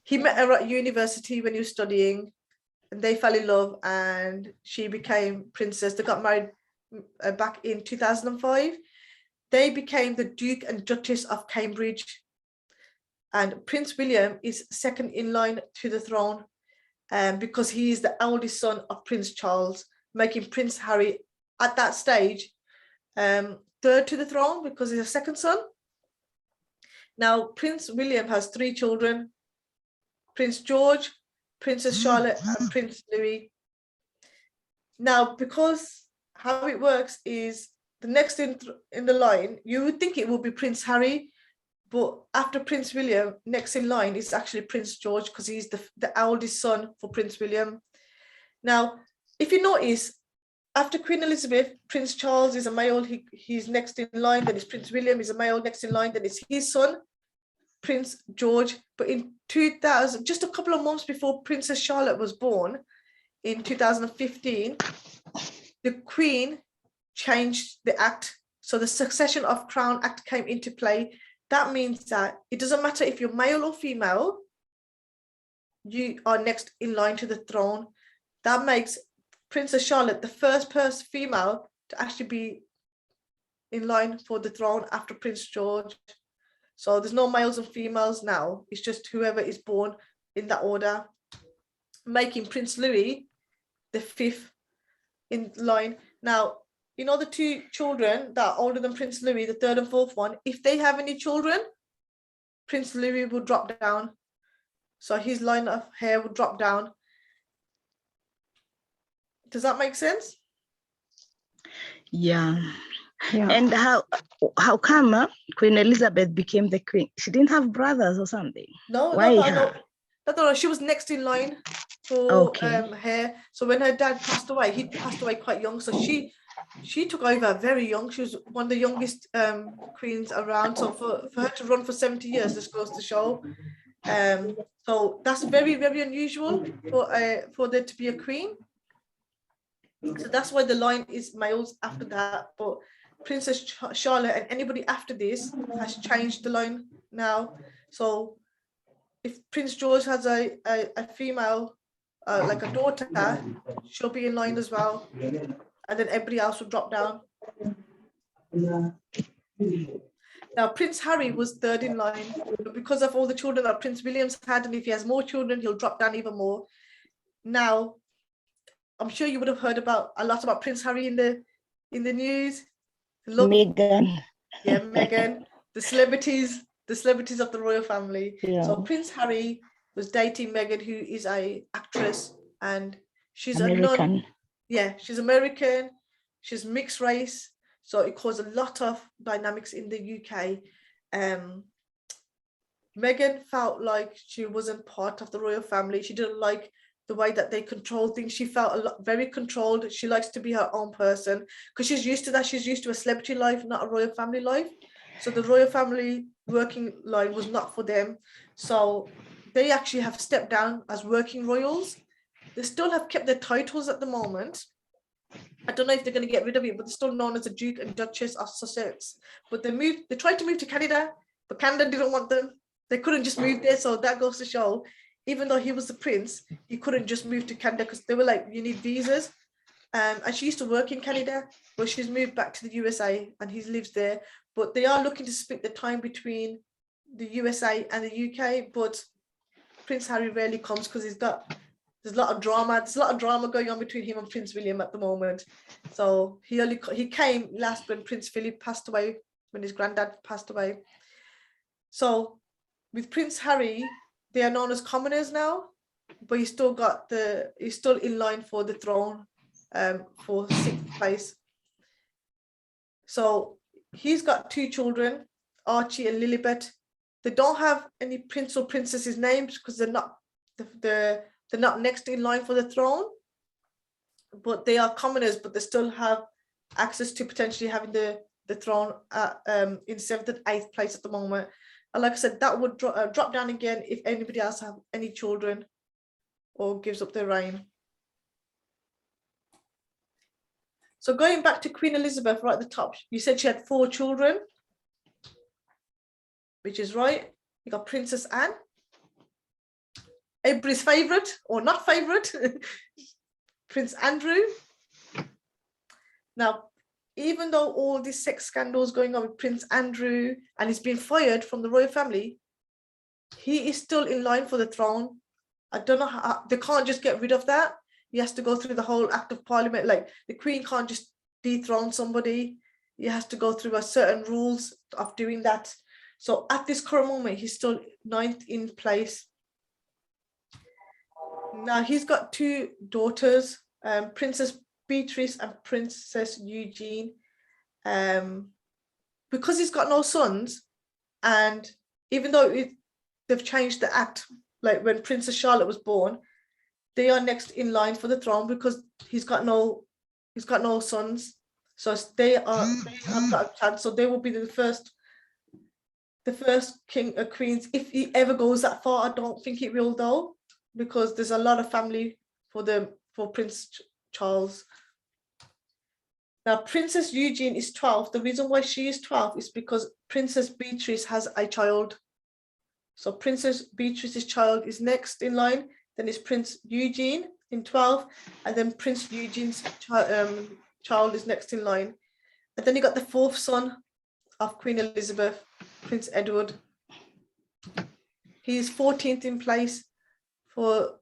S2: he met her at university when he was studying, and they fell in love, and she became princess. They got married back in 2005. They became the Duke and Duchess of Cambridge. And Prince William is second in line to the throne because he is the eldest son of Prince Charles, making Prince Harry at that stage third to the throne because he's a second son. Now, Prince William has 3 children: Prince George, Princess Charlotte, and Prince Louis. Now, because how it works is the next in the line, you would think it would be Prince Harry, but after Prince William, next in line is actually Prince George because he's the eldest son for Prince William. Now, if you notice, after Queen Elizabeth, Prince Charles is a male, he's next in line, then it's Prince William is a male next in line, then it's his son, Prince George. But in 2000, just a couple of months before Princess Charlotte was born, in 2015, the Queen changed the Act. So the Succession of Crown Act came into play. That means that it doesn't matter if you're male or female, you are next in line to the throne. That makes Princess Charlotte the first female to actually be in line for the throne after Prince George. So there's no males and females now. It's just whoever is born in that order, making Prince Louis the 5th in line. Now, you know, the 2 children that are older than Prince Louis, the 3rd and 4th one, if they have any children, Prince Louis will drop down. So his line of hair will drop down. Does that make sense?
S11: Yeah. And how come Queen Elizabeth became the queen? She didn't have brothers or something?
S2: No,
S11: Why
S2: no, she was next in line for hair. So when her dad passed away, he passed away quite young. So she took over very young. She was one of the youngest queens around. So for her to run for 70 years, this goes to show. So that's very, very unusual for there to be a queen. So that's why the line is males after that. But Princess Charlotte and anybody after this has changed the line now. So if Prince George has a female, like a daughter, she'll be in line as well. And then everybody else will drop down. Now, Prince Harry was 3rd in line, but because of all the children that Prince William's had, and if he has more children, he'll drop down even more. Now, I'm sure you would have heard a lot about Prince Harry in the news.
S11: Meghan.
S2: Yeah, Meghan. The celebrities of the royal family.
S11: Yeah.
S2: So Prince Harry was dating Meghan, who is an actress, and she's
S11: American.
S2: She's American. She's mixed race. So it caused a lot of dynamics in the UK. Meghan felt like she wasn't part of the royal family. She didn't like the way that they control things. She felt very controlled. She likes to be her own person because she's used to that. She's used to a celebrity life, not a royal family life. So the royal family working line was not for them. So they actually have stepped down as working royals. They still have kept their titles at the moment. I don't know if they're going to get rid of it, but they're still known as the Duke and Duchess of Sussex. But they tried to move to Canada, but Canada didn't want them. They couldn't just move there. So that goes to show, even though he was the prince, he couldn't just move to Canada because they were like, you need visas. And she used to work in Canada, but she's moved back to the USA and he lives there. But they are looking to split the time between the USA and the UK. But Prince Harry rarely comes because there's a lot of drama. There's a lot of drama going on between him and Prince William at the moment. So he came last when Prince Philip passed away, when his granddad passed away. So with Prince Harry, they are known as commoners now, but he's still in line for the throne for 6th place. So he's got 2 children, Archie and Lilibet. They don't have any prince or princesses names because they're not next in line for the throne. but they are commoners, but they still have access to potentially having the throne in 7th and 8th place at the moment. And like I said, that would drop down again if anybody else have any children or gives up their reign. So going back to Queen Elizabeth right at the top, you said she had 4 children, which is right. You got Princess Anne, everybody's favorite or not favorite, Prince Andrew. Now, even though all these sex scandals going on with Prince Andrew and he's been fired from the royal family, he is still in line for the throne. I don't know how, they can't just get rid of that. He has to go through the whole Act of Parliament. Like the Queen can't just dethrone somebody. He has to go through a certain rules of doing that. So at this current moment, he's still 9th in place. Now he's got 2 daughters, Princess Beatrice and Princess Eugene. Because he's got no sons, and even though they've changed the act, like when Princess Charlotte was born, they are next in line for the throne because he's got no sons. So they have got a chance. So they will be the first king or queens if he ever goes that far. I don't think it will though, because there's a lot of family for Prince Charles. Now Princess Eugene is 12th. The reason why she is 12th is because Princess Beatrice has a child. So Princess Beatrice's child is next in line. Then it's Prince Eugene in 12th, and then Prince Eugene's child is next in line. And then you got the 4th son of Queen Elizabeth, Prince Edward. He is 14th in place for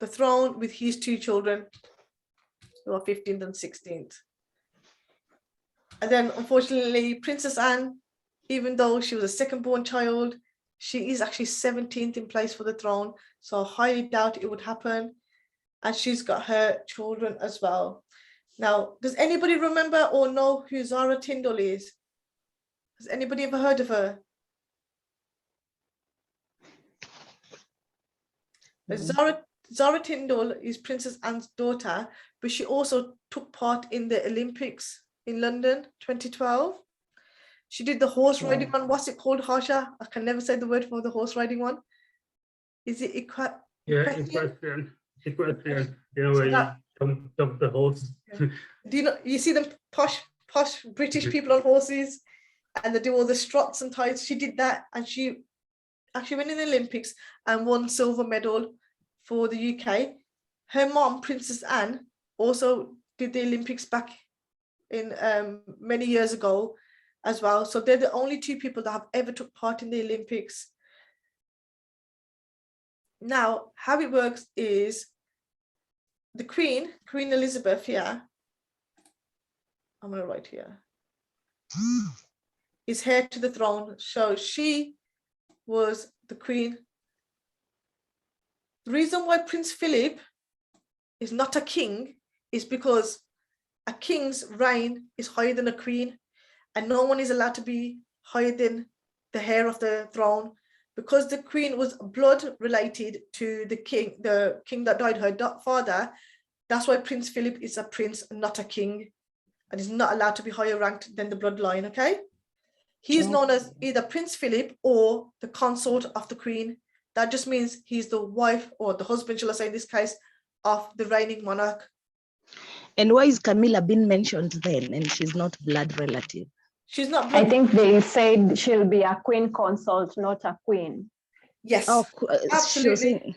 S2: the throne with his 2 children, who are 15th and 16th. And then unfortunately, Princess Anne, even though she was a second-born child, she is actually 17th in place for the throne. So I highly doubt it would happen. And she's got her children as well. Now, does anybody remember or know who Zara Tindall is? Has anybody ever heard of her? Zara Tindall is Princess Anne's daughter, but she also took part in the Olympics in London 2012. She did the horse riding one. What's it called, Harsha? I can never say the word for the horse riding one. Is it equestrian?
S3: Equestrian. You know, where you jump the horse.
S2: Do you know? You see them posh British people on horses, and they do all the struts and tights. She did that, and she actually went in the Olympics and won silver medal for the UK. Her mom, Princess Anne, also did the Olympics back in many years ago as well. So they're the only 2 people that have ever took part in the Olympics. Now, how it works is the Queen Elizabeth here, I'm going to write here, is heir to the throne. So she was the Queen. The reason why Prince Philip is not a king is because a king's reign is higher than a queen, and no one is allowed to be higher than the heir of the throne. Because the Queen was blood related to the king that died, her father, that's why Prince Philip is a prince and not a king, and is not allowed to be higher ranked than the bloodline, okay? He is known as either Prince Philip or the consort of the Queen. That just means he's the wife, or the husband, shall I say in this case, of the reigning monarch.
S11: And why is Camilla being mentioned then, and she's not blood relative?
S2: She's not
S8: I think they said she'll be a queen consort, not a queen.
S2: Yes,
S11: absolutely.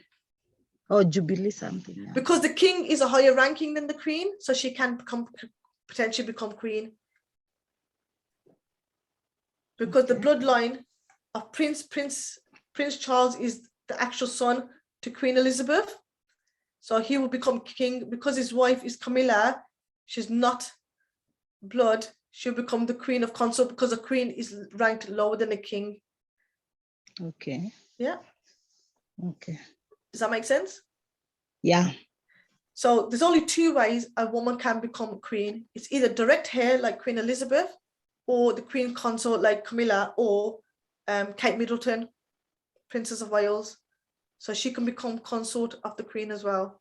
S11: Oh, Jubilee something. Yeah.
S2: Because the king is a higher ranking than the queen, so she can potentially become queen. Because the bloodline of Prince Charles is the actual son to Queen Elizabeth. So he will become king. Because his wife is Camilla, she's not blood, she'll become the queen of consort, because a queen is ranked lower than a king.
S11: Okay.
S2: Yeah.
S11: Okay.
S2: Does that make sense?
S11: Yeah.
S2: So there's only 2 ways a woman can become queen. It's either direct heir like Queen Elizabeth, or the queen consort like Camilla, or Kate Middleton, Princess of Wales. So she can become consort of the queen as well.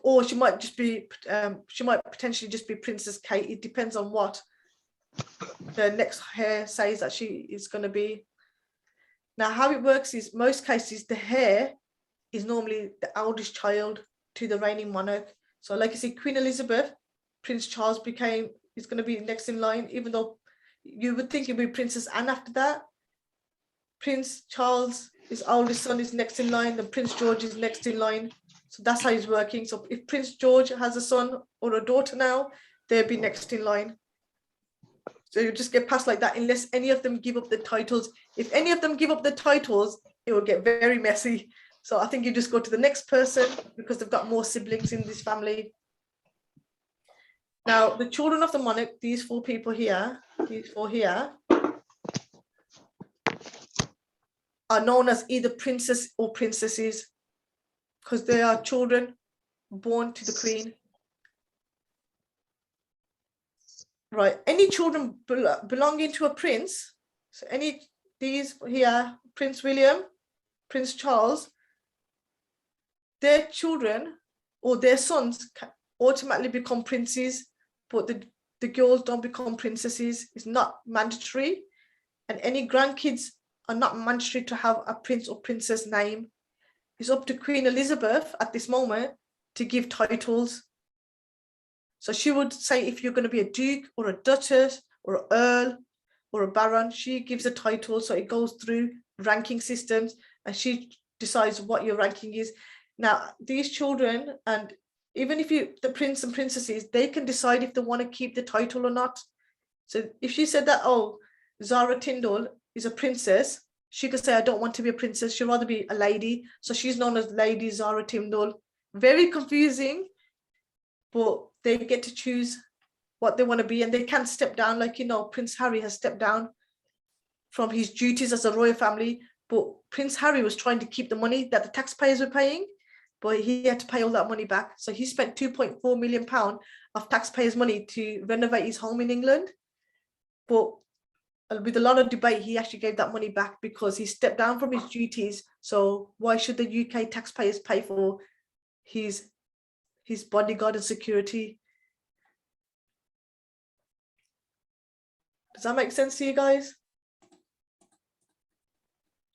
S2: or she might just be, she might potentially just be Princess Kate. It depends on what the next heir says that she is going to be. Now, how it works is most cases, the heir is normally the eldest child to the reigning monarch. So like you see, Queen Elizabeth, Prince Charles is going to be next in line, even though you would think it'd be Princess Anne after that. Prince Charles, his oldest son, is next in line, then Prince George is next in line. So that's how he's working. So if Prince George has a son or a daughter now, they'll be next in line. So you just get passed like that unless any of them give up the titles. If any of them give up the titles, it will get very messy. So I think you just go to the next person because they've got more siblings in this family. Now, the children of the monarch, these four people here, these four here, are known as either princess or princesses because they are children born to the queen. Right, any children belonging to a prince, so these here, Prince William, Prince Charles, their children or their sons can automatically become princes, but the girls don't become princesses. It's not mandatory. And any grandkids are not mandatory to have a prince or princess name. It's up to Queen Elizabeth at this moment to give titles. So she would say if you're going to be a duke or a duchess or an earl or a baron, she gives a title. So it goes through ranking systems and she decides what your ranking is. Now, these children, and even if the prince and princesses, they can decide if they want to keep the title or not. So if she said that, oh, Zara Tindall is a princess, she could say, I don't want to be a princess. She'd rather be a lady. So she's known as Lady Zara Tindall. Very confusing, but they get to choose what they want to be and they can step down. Like, Prince Harry has stepped down from his duties as a royal family, but Prince Harry was trying to keep the money that the taxpayers were paying, but he had to pay all that money back. So he spent £2.4 million of taxpayers' money to renovate his home in England. But with a lot of debate, he actually gave that money back because he stepped down from his duties. So why should the UK taxpayers pay for his bodyguard and security? Does that make sense to you guys? Is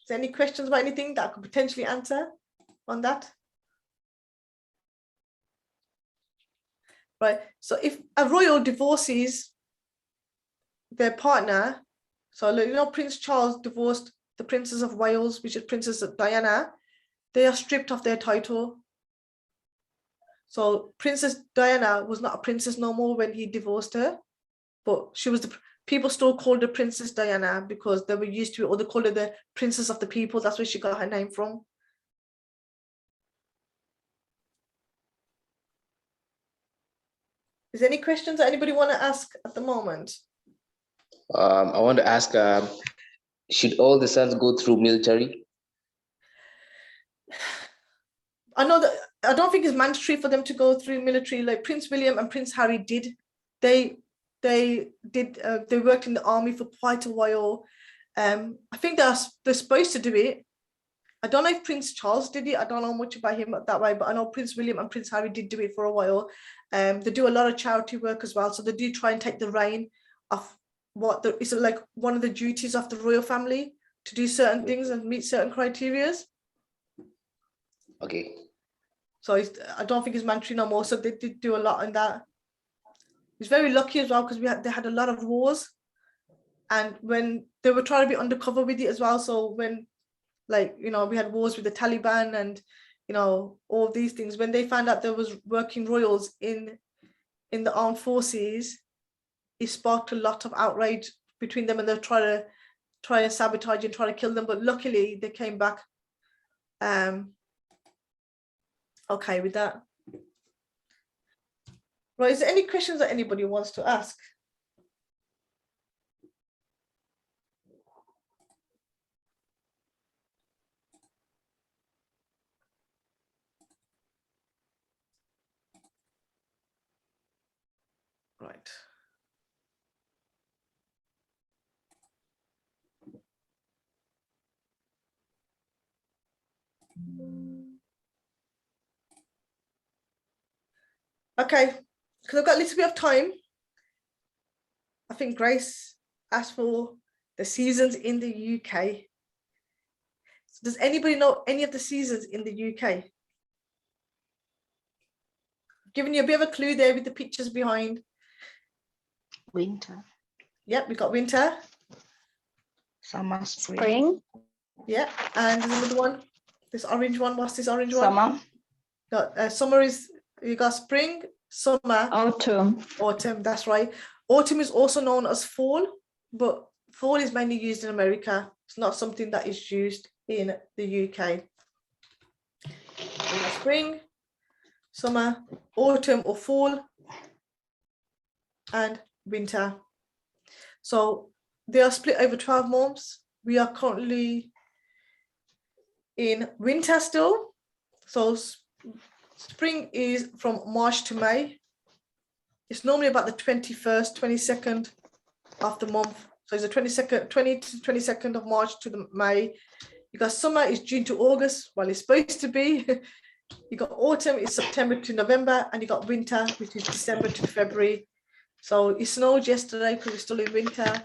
S2: there any questions about anything that I could potentially answer on that? Right, so if a royal divorces their partner, so Prince Charles divorced the Princess of Wales, which is Princess Diana, they are stripped of their title. So Princess Diana was not a princess no more when he divorced her, but she was people still called her Princess Diana because they were used to it, or they called her the Princess of the People. That's where she got her name from. Is there any questions that anybody want to ask at the moment?
S16: I want to ask, should all the sons go through military?
S2: I know that I don't think it's mandatory for them to go through military. Like Prince William and Prince Harry did. They worked in the army for quite a while. I think they're supposed to do it. I don't know if Prince Charles did it. I don't know much about him that way, but I know Prince William and Prince Harry did do it for a while. They do a lot of charity work as well. So they do try and take the reign of it's like one of the duties of the royal family to do certain things and meet certain criteria.
S16: Okay.
S2: So I don't think it's mandatory no more. So they did do a lot in that. He's very lucky as well because they had a lot of wars, and when they were trying to be undercover with it as well. So when, we had wars with the Taliban and all these things. When they found out there was working royals in the armed forces, it sparked a lot of outrage between them, and they're try and sabotage and try to kill them. But luckily, they came back okay with that. Right, is there any questions that anybody wants to ask? Right. Okay, because I've got a little bit of time. I think Grace asked for the seasons in the UK. So does anybody know any of the seasons in the UK? Giving you a bit of a clue there with the pictures behind.
S11: Winter.
S2: Yep, we got winter.
S11: Summer, spring.
S2: Yeah, and there's another one. This orange one. What's this orange one?
S11: Summer.
S2: Got, summer is, you got spring, summer.
S8: Autumn.
S2: Autumn, that's right. Autumn is also known as fall, but fall is mainly used in America. It's not something that is used in the UK. Spring, summer, autumn or fall, and winter. So they are split over 12 months. We are currently in winter still. So spring is from March to May. It's normally about the 21st, 22nd of the month. So it's the 22nd, 20 to 22nd of March to the May. You got summer is June to August, well, it's supposed to be. You got autumn is September to November, and you got winter, which is December to February. So it snowed yesterday because we're still in winter.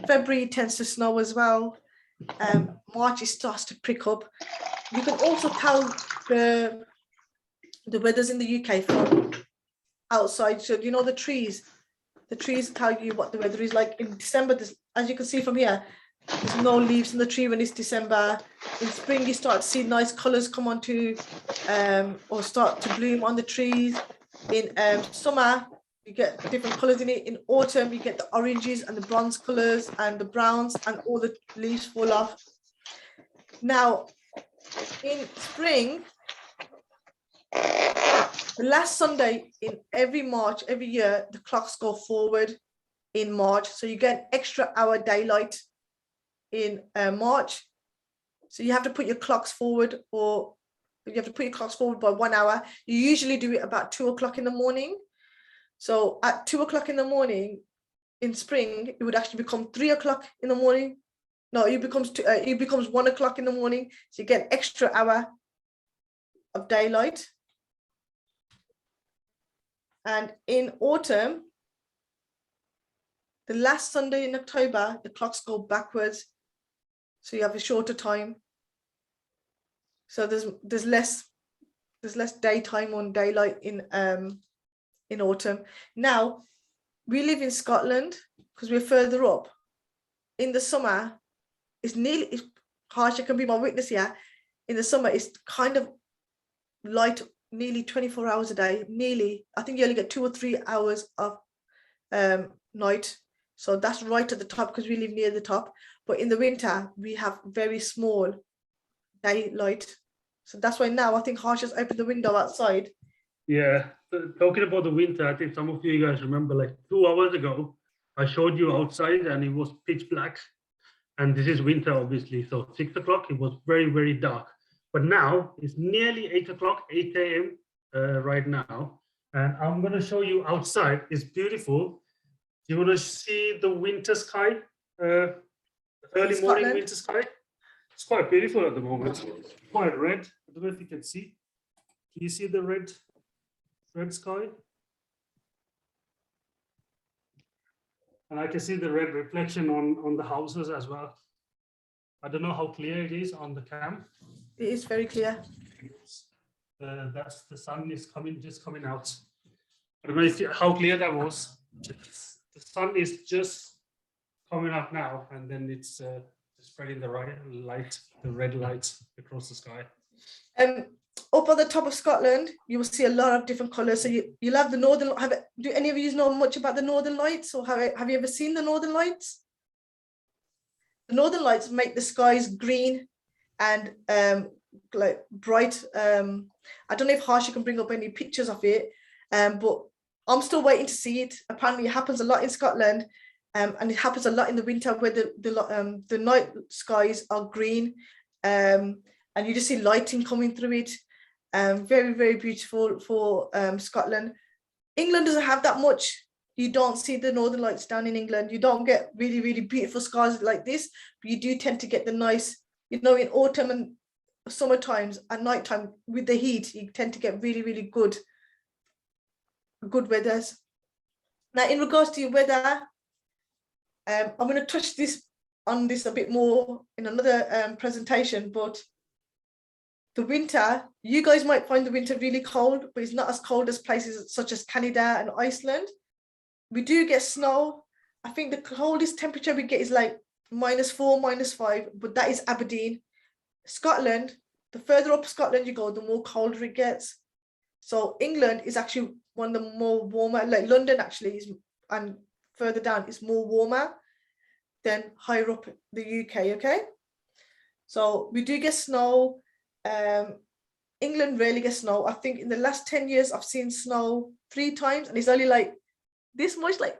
S2: February tends to snow as well. March it starts to pick up. You can also tell the weather's in the UK from outside. So you know the trees tell you what the weather is like in December. As you can see from here, there's no leaves in the tree when it's December. In spring, you start to see nice colors come onto or start to bloom on the trees. In summer, you get different colors in it. In autumn, you get the oranges and the bronze colors and the browns, and all the leaves fall off. Now, in spring, the last Sunday in every March, every year, the clocks go forward in March. So you get an extra hour daylight in March. So you have to put your clocks forward, or you have to put your clocks forward by 1 hour. You usually do it about 2 o'clock in the morning. So at 2 o'clock in the morning in spring, it would actually become 3 o'clock in the morning. No, it becomes 1 o'clock in the morning. So you get an extra hour of daylight. And in autumn, the last Sunday in October, the clocks go backwards. So you have a shorter time. So there's less daytime on daylight in autumn. Now, we live in Scotland because we're further up. In the summer, Harsha can be my witness here. In the summer, it's kind of light, nearly 24 hours a day. Nearly, I think you only get 2 or 3 hours of night. So that's right at the top because we live near the top. But in the winter, we have very small daylight. So that's why now I think Harsha's opened the window outside.
S3: Yeah, talking about the winter, I think some of you guys remember like 2 hours ago, I showed you outside and it was pitch black. And this is winter, obviously. So 6 o'clock, it was very, very dark. But now it's nearly 8 o'clock, 8 a.m. Right now. And I'm going to show you outside. It's beautiful. You want to see the winter sky, early morning winter sky? It's quite beautiful at the moment. It's quite red. I don't know if you can see. Can you see the red sky? And I can see the red reflection on the houses as well. I don't know how clear it is on the cam.
S2: It is very clear.
S3: That's the sun is just coming out. I don't know how clear that was. The sun is just coming up now, and then it's spreading the red light across the sky.
S2: Up at the top of Scotland, you will see a lot of different colours. So you'll have the northern. Do any of you know much about the Northern Lights, or have you ever seen the Northern Lights? The Northern Lights make the skies green and like bright. I don't know if Harsha can bring up any pictures of it, but I'm still waiting to see it. Apparently, it happens a lot in Scotland, and it happens a lot in the winter where the night skies are green, and you just see lighting coming through it. Very, very beautiful for Scotland. England doesn't have that much. You don't see the Northern Lights down in England. You don't get really, really beautiful skies like this, but you do tend to get the nice, in autumn and summer times at night time with the heat, you tend to get really, really good good weathers. Now, in regards to weather, I'm going to touch on this a bit more in another presentation, but the winter, you guys might find the winter really cold, but it's not as cold as places such as Canada and Iceland. We do get snow. I think the coldest temperature we get is like -4, -5, but that is Aberdeen. Scotland, the further up Scotland you go, the more colder it gets. So England is actually one of the more warmer, like London actually is, and further down is more warmer than higher up the UK, okay? So we do get snow. England rarely gets snow. I think in the last 10 years, I've seen snow 3 times, and it's only like this much, like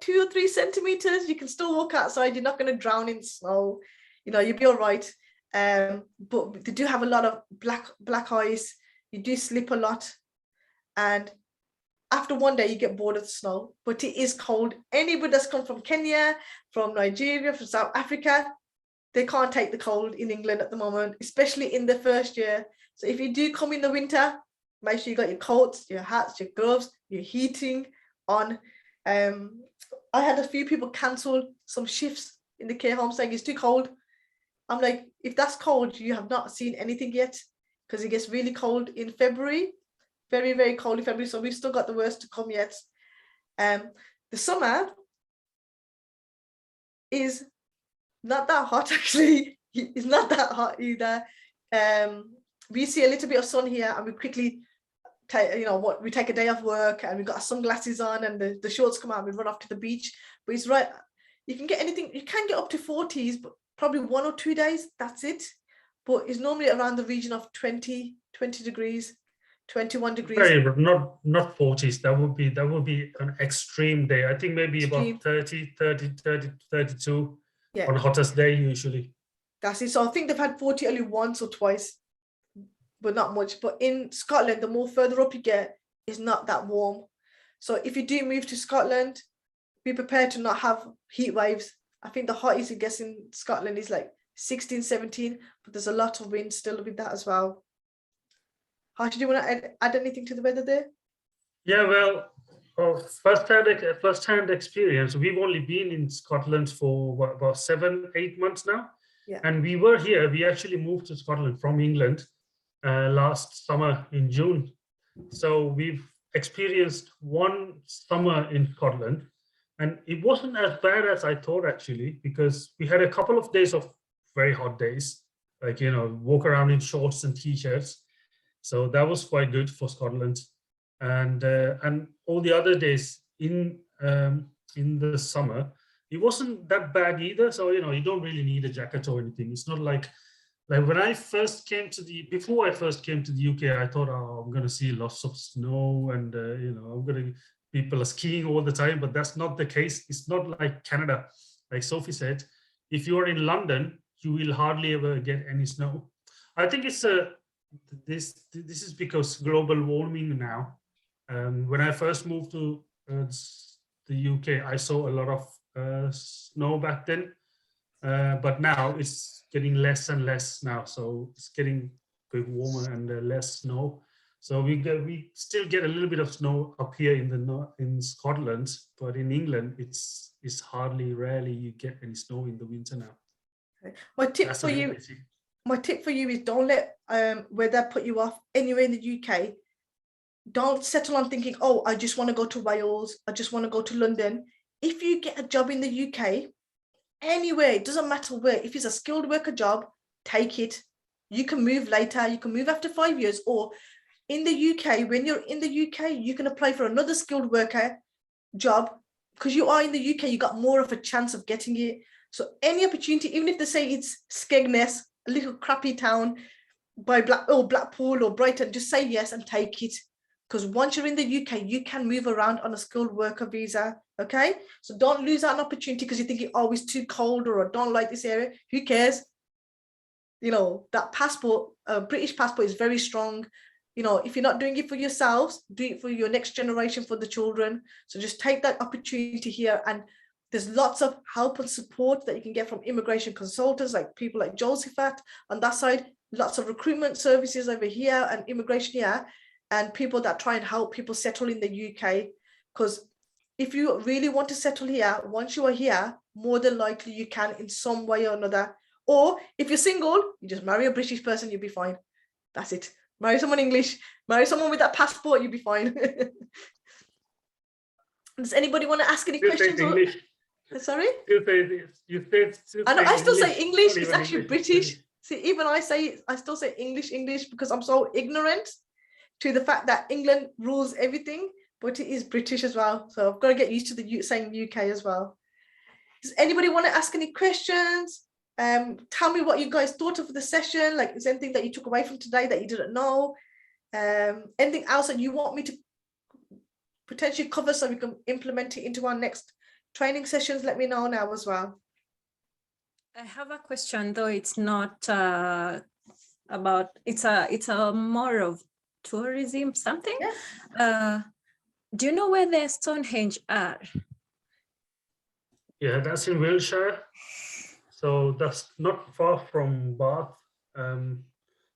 S2: 2 or 3 centimeters. You can still walk outside. You're not going to drown in snow. You know, you'll be all right. But they do have a lot of black ice. You do slip a lot. And after one day, you get bored of the snow, but it is cold. Anybody that's come from Kenya, from Nigeria, from South Africa, they can't take the cold in England at the moment, especially in the first year. So if you do come in the winter, make sure you got your coats, your hats, your gloves, your heating on. I had a few people cancel some shifts in the care home saying it's too cold. I'm like, if that's cold, you have not seen anything yet, because it gets really cold in February, very, very cold in February. So we've still got the worst to come yet. The summer is not that hot, actually. It's not that hot either. We see a little bit of sun here, and we quickly take, we take a day off work, and we've got our sunglasses on, and the shorts come out, and we run off to the beach. But it's right, you can get anything, you can get up to 40s, but probably 1 or 2 days, that's it. But it's normally around the region of 20 degrees, 21 degrees.
S3: Very, but not 40s. That would be an extreme day. I think maybe about 30, 32 on the hottest day usually.
S2: That's it. So I think they've had 40 only once or twice, but not much. But in Scotland, the more further up you get, it's not that warm. So if you do move to Scotland, be prepared to not have heat waves. I think the hottest it gets in Scotland is like 16, 17, but there's a lot of wind still with that as well. Harsha, do you want to add anything to the weather there?
S3: Yeah, well, first-hand experience. We've only been in Scotland for about 7-8 months now.
S2: Yeah.
S3: And we were here. We actually moved to Scotland from England last summer in June. So we've experienced one summer in Scotland, and it wasn't as bad as I thought, actually, because we had a couple of days of very hot days, like, walk around in shorts and t-shirts. So that was quite good for Scotland. And all the other days in the summer, it wasn't that bad either. So, you don't really need a jacket or anything. It's not like when I first came before I first came to the UK, I thought, I'm going to see lots of snow and, people are skiing all the time, but that's not the case. It's not like Canada. Like Sophie said, if you're in London, you will hardly ever get any snow. I think it's this is because global warming now. When I first moved to the UK, I saw a lot of snow back then, but now it's getting less and less now. So it's getting a bit warmer and less snow. So we still get a little bit of snow up here in Scotland, but in England it's rarely you get any snow in the winter now.
S2: My tip for you is don't let weather put you off anywhere in the UK. Don't settle on thinking, oh, I just want to go to Wales, I just want to go to London. If you get a job in the UK, anywhere, it doesn't matter where, if it's a skilled worker job, take it. You can move later, you can move after 5 years, or in the UK, when you're in the UK, you can apply for another skilled worker job, because you are in the UK, you got more of a chance of getting it. So any opportunity, even if they say it's Skegness, a little crappy town by Blackpool or Brighton, just say yes and take it. Because once you're in the UK, you can move around on a skilled worker visa, okay? So don't lose out an opportunity because you're thinking, oh, it's too cold, or I don't like this area. Who cares? That passport, British passport is very strong. If you're not doing it for yourselves, do it for your next generation, for the children. So just take that opportunity here. And there's lots of help and support that you can get from immigration consultants, like people like Josephat on that side, lots of recruitment services over here and immigration here. and people that try and help people settle in the UK. Because if you really want to settle here, once you are here, more than likely you can in some way or another. Or if you're single, you just marry a British person, you'll be fine. That's it. Marry someone English, marry someone with that passport, you'll be fine. Does anybody want to ask any questions? Sorry? I still say English. It's actually British. See, even I still say English because I'm so ignorant to the fact that England rules everything, but it is British as well. So I've got to get used to the saying UK as well. Does anybody want to ask any questions? Tell me what you guys thought of the session. Like, is there anything that you took away from today that you didn't know? Anything else that you want me to potentially cover so we can implement it into our next training sessions? Let me know now as well.
S17: I have a question, though it's not about, it's a more of tourism something.
S2: Yes.
S17: Do you know where the Stonehenge are?
S3: Yeah, that's in Wiltshire. So that's not far from Bath.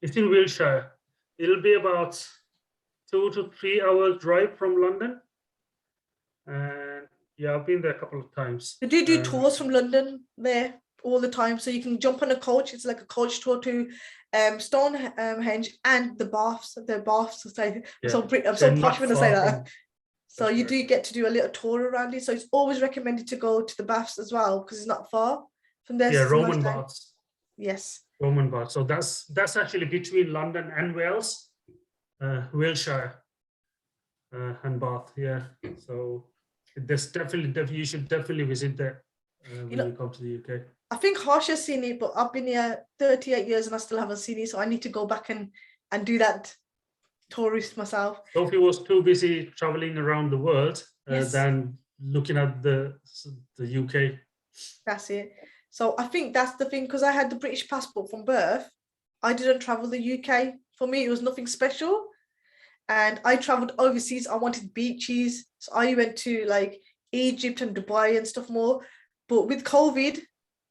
S3: It's in Wiltshire. It'll be about 2 to 3 hours drive from London. And yeah, I've been there a couple of times.
S2: They do tours from London there all the time. So you can jump on a coach. It's like a coach tour to Stonehenge and the Baths. The Baths. I'm so posh when I say that. So you do get to do a little tour around it. So it's always recommended to go to the Baths as well because it's not far from there.
S3: Yeah, Roman Baths.
S2: Yes. Roman
S3: Baths. So that's actually between London and Wales, Wiltshire and Bath. Yeah. So there's definitely you should definitely visit there when you come to the UK.
S2: I think Harsha's seen it, but I've been here 38 years and I still haven't seen it. So I need to go back and do that tourist myself.
S3: Sophie was too busy traveling around the world than looking at the UK.
S2: That's it. So I think that's the thing, because I had the British passport from birth. I didn't travel the UK. For me, it was nothing special. And I traveled overseas. I wanted beaches. So I went to like Egypt and Dubai and stuff more. But with COVID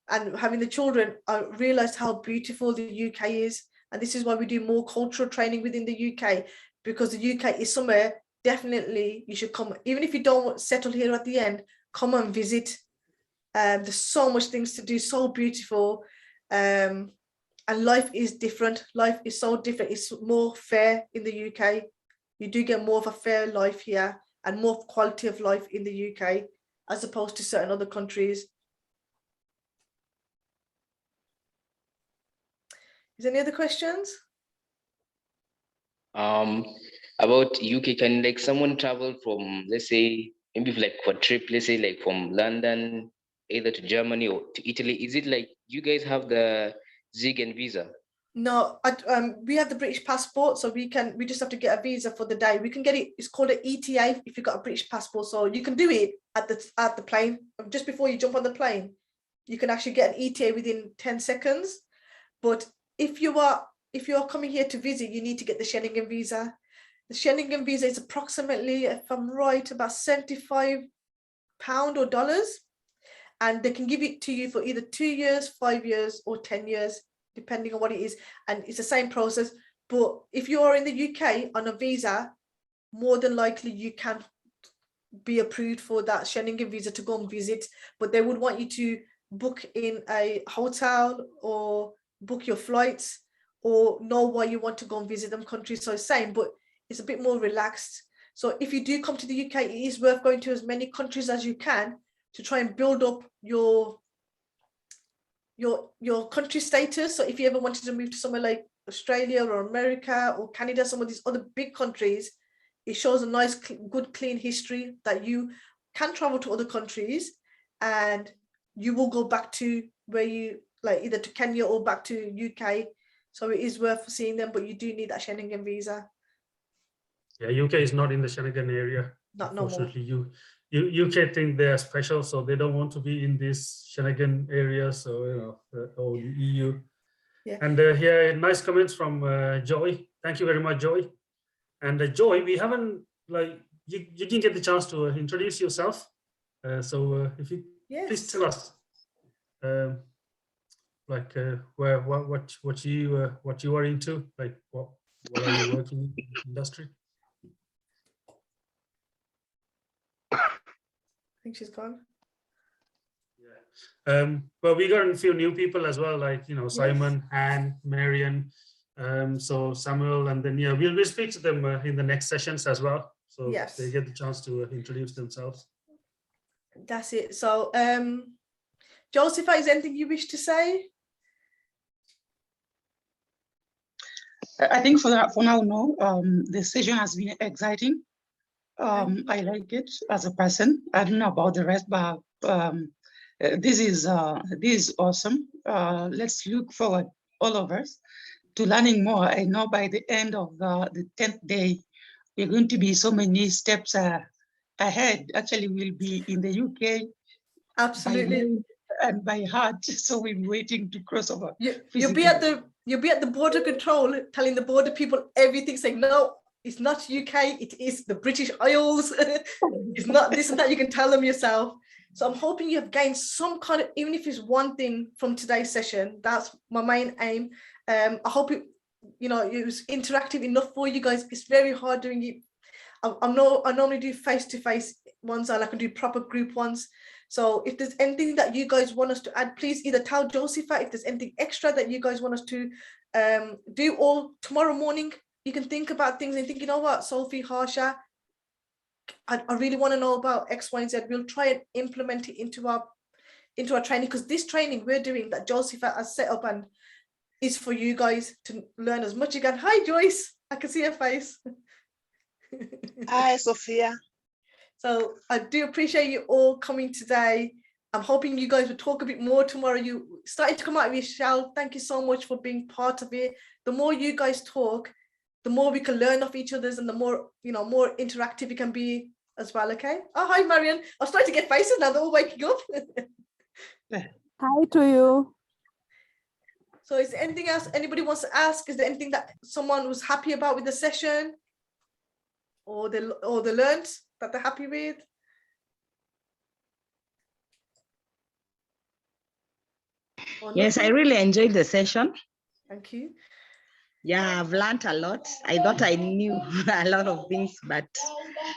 S2: and having the children, I realized how beautiful the UK is. And this is why we do more cultural training within the UK, because the UK is somewhere definitely you should come. Even if you don't settle here at the end, come and visit. There's so much things to do, so beautiful. And life is different. Life is so different. It's more fair in the UK. You do get more of a fair life here and more quality of life in the UK as opposed to certain other countries. Is there any other questions?
S16: About UK, can like someone travel from, let's say, maybe like for a trip, let's say like from London, either to Germany or to Italy? Is it like you guys have the Zigen visa?
S2: No, we have the British passport, so we just have to get a visa for the day. We can get it. It's called an ETA if you've got a British passport, so you can do it at the plane just before you jump on the plane. You can actually get an ETA within 10 seconds. But if you are coming here to visit, you need to get the Schengen visa. The Schengen visa is approximately, if I'm right, about £75 or dollars, and they can give it to you for either 2 years, 5 years, or 10 years. Depending on what it is, and it's the same process. But if you are in the UK on a visa, more than likely you can be approved for that Schengen visa to go and visit, but they would want you to book in a hotel or book your flights or know why you want to go and visit them countries. So it's same, but it's a bit more relaxed. So if you do come to the UK, it is worth going to as many countries as you can to try and build up your country status. So if you ever wanted to move to somewhere like Australia or America or Canada, some of these other big countries, it shows a nice, good, clean history that you can travel to other countries and you will go back to where you, like either to Kenya or back to UK. So it is worth seeing them, but you do need that Schengen visa.
S3: Yeah, UK is not in the Schengen area.
S2: Not no more.
S3: UK think they are special, so they don't want to be in this Schengen area, so you know, or the EU. Yeah. And here, nice comments from Joy. Thank you very much, Joy. And Joy, we haven't you didn't get the chance to introduce yourself. So if you please tell us, what you are into, like what are you working in the industry?
S2: think she's gone.
S3: But we got a few new people as well, like, you know, Simon, Anne, Marion, so Samuel, and then we'll speak to them in the next sessions as well, so they get the chance to introduce themselves.
S2: That's it. So Joseph, is there anything you wish to say?
S1: I think for now, no. The session has been exciting. I like it as a person. I don't know about the rest, but this is awesome. Let's look forward, all of us, to learning more. I know by the end of the 10th day, we're going to be so many steps ahead. Actually, we'll be in the UK.
S2: Absolutely.
S1: And by heart, so we'll be waiting to cross over.
S2: You'll be at the border control, telling the border people everything, saying no, it's not UK, it is the British Isles. It's not this and that. You can tell them yourself. So I'm hoping you have gained some kind of, even if it's one thing from today's session. That's my main aim. I hope it was interactive enough for you guys. It's very hard doing it. I normally do face-to-face ones. I like to do proper group ones. So if there's anything that you guys want us to add, please either tell Josepha if there's anything extra that you guys want us to do, or tomorrow morning you can think about things and think, you know what, Sophie, Harsha, I really want to know about X, Y, and Z. We'll try and implement it into our training, because this training we're doing that Josepha has set up and is for you guys to learn as much as you can. Hi, Joyce. I can see her face.
S12: Hi, Sophia.
S2: So I do appreciate you all coming today. I'm hoping you guys will talk a bit more tomorrow. You started to come out of your shell. Thank you so much for being part of it. The more you guys talk, the more we can learn of each other's, and the more, more interactive it can be as well. Okay. Oh, hi, Marion. I'm starting to get faces now. They're all waking up.
S18: Hi to you.
S2: So is there anything else anybody wants to ask? Is there anything that someone was happy about with the session, or they learned that they're happy with?
S11: Yes, I really enjoyed the session.
S2: Thank you.
S11: Yeah, I've learned a lot. I thought I knew a lot of things, but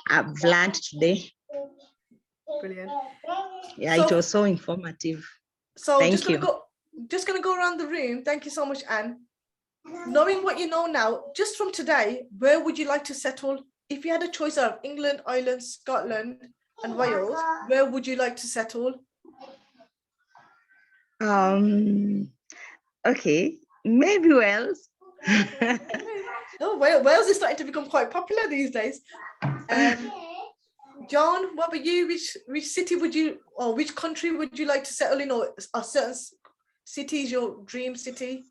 S11: I've learned today.
S2: Brilliant.
S11: Yeah, it was so informative.
S2: So
S11: Thank you.
S2: Just gonna go around the room. Thank you so much, Anne. Knowing what you know now, just from today, where would you like to settle? If you had a choice of England, Ireland, Scotland, and Wales, where would you like to settle?
S11: Okay, maybe Wales.
S2: Oh, Wales is starting to become quite popular these days. John, what about you? Which city would you, or which country would you like to settle in, or are certain cities your dream city?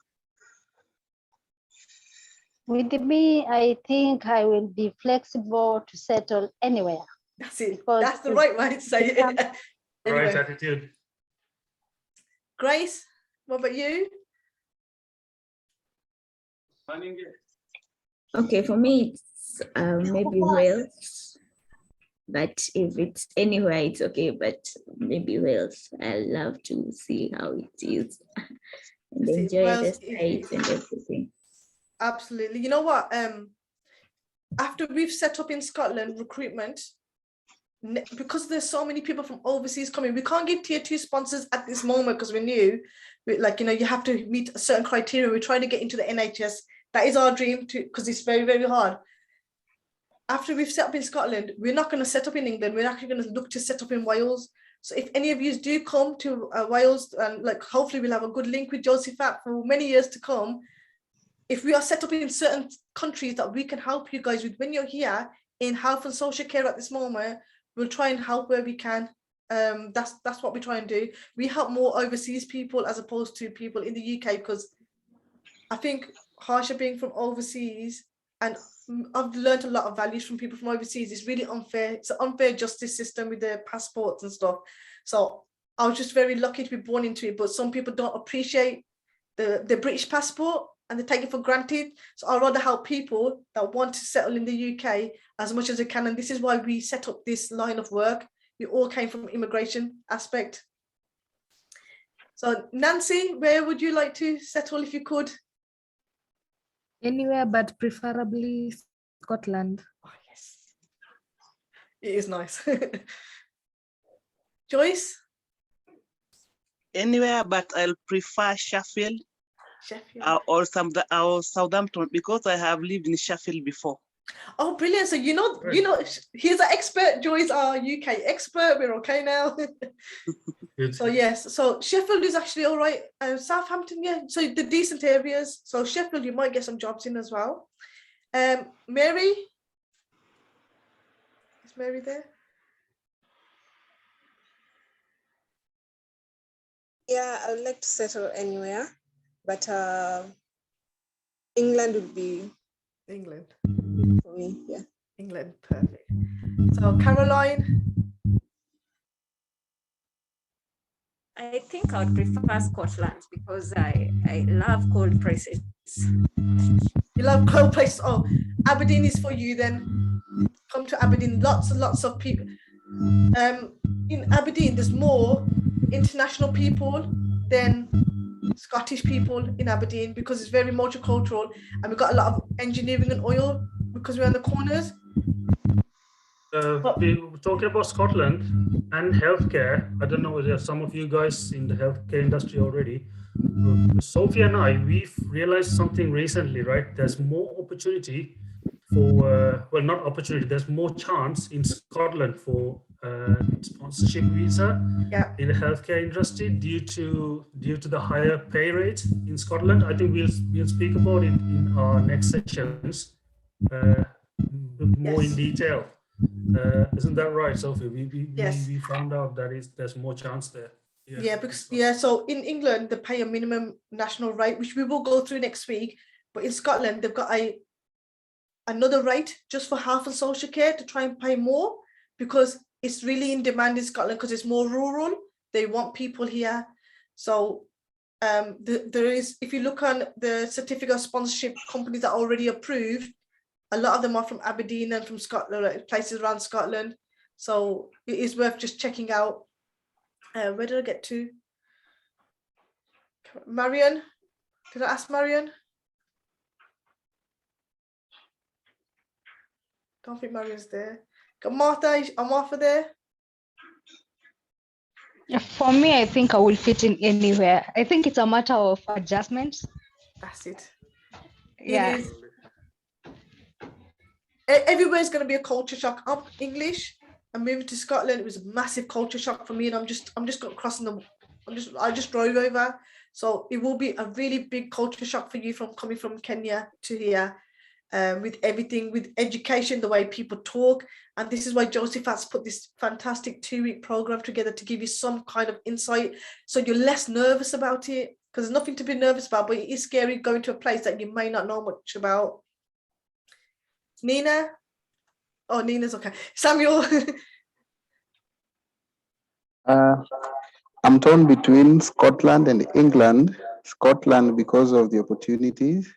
S9: With me, I think I will be flexible to settle anywhere.
S2: That's it. That's the right way to say it. Anyway.
S3: Right attitude.
S2: Grace, what about you?
S7: Okay, for me, it's maybe Wales. But if it's anywhere, it's okay. But maybe Wales. I love to see how it is and enjoy the sights and everything.
S2: Absolutely. You know what? After we've set up in Scotland recruitment, because there's so many people from overseas coming, we can't give tier 2 sponsors at this moment because we're new. You have to meet a certain criteria. We're trying to get into the NHS. That is our dream too, because it's very, very hard. After we've set up in Scotland, we're not going to set up in England. We're actually going to look to set up in Wales. So if any of you do come to Wales, and hopefully we'll have a good link with Josephat for many years to come. If we are set up in certain countries that we can help you guys with when you're here in health and social care at this moment, we'll try and help where we can. That's what we try and do. We help more overseas people as opposed to people in the UK, because I think Harsha being from overseas, and I've learned a lot of values from people from overseas. It's really unfair. It's an unfair justice system with their passports and stuff. So I was just very lucky to be born into it, but some people don't appreciate the British passport and they take it for granted. So I'd rather help people that want to settle in the UK as much as they can. And this is why we set up this line of work. We all came from immigration aspect. So Nancy, where would you like to settle if you could?
S10: Anywhere, but preferably Scotland.
S2: Oh, yes. It is nice. Joyce?
S19: Anywhere, but I'll prefer Sheffield, or Southampton, because I have lived in Sheffield before.
S2: Oh, brilliant. So you know, he's an expert. Joy's our UK expert. We're okay now. So yes, so Sheffield is actually all right. Southampton, yeah. So the decent areas. So Sheffield, you might get some jobs in as well. Mary? Is Mary there?
S5: Yeah, I would like to settle anywhere, but England would be
S2: England
S5: for me. Yeah,
S2: England, perfect. So Caroline?
S17: I think I would prefer Scotland because I love cold places.
S2: You love cold places. Oh, Aberdeen is for you then. Come to Aberdeen. Lots and lots of people. In Aberdeen, there's more international people than Scottish people in Aberdeen because it's very multicultural, and we've got a lot of engineering and oil because we're on the corners.
S3: We were talking about Scotland and healthcare. I don't know if there are some of you guys in the healthcare industry already. Sophie and I, we've realized something recently, right? There's more opportunity for, well, not opportunity, there's more chance in Scotland for sponsorship visa in the healthcare industry due to the higher pay rate in Scotland. I think we'll speak about it in our next sessions more in detail. Isn't that right, Sophie? We found out that there's more chance there.
S2: So in England they pay a minimum national rate, which we will go through next week, but in Scotland they've got another rate just for health and social care to try and pay more because it's really in demand in Scotland because it's more rural. They want people here. So there is, if you look on the certificate of sponsorship companies that are already approved, a lot of them are from Aberdeen and from Scotland, like places around Scotland. So it is worth just checking out. Where did I get to? Marion? Did I ask Marion? Don't think Marion's there. Got Martha? Are Martha there?
S20: For me, I think I will fit in anywhere. I think it's a matter of adjustment.
S2: That's it.
S20: Yeah.
S2: It is. Everywhere's going to be a culture shock. I'm English. I'm moving to Scotland. It was a massive culture shock for me, and I'm just crossing the. I just drove over, so it will be a really big culture shock for you from coming from Kenya to here, with everything, with education, the way people talk, and this is why Joseph has put this fantastic 2-week program together to give you some kind of insight, so you're less nervous about it, because there's nothing to be nervous about, but it is scary going to a place that you may not know much about. Nina? Oh, Nina's okay. Samuel?
S4: I'm torn between Scotland and England. Scotland because of the opportunities,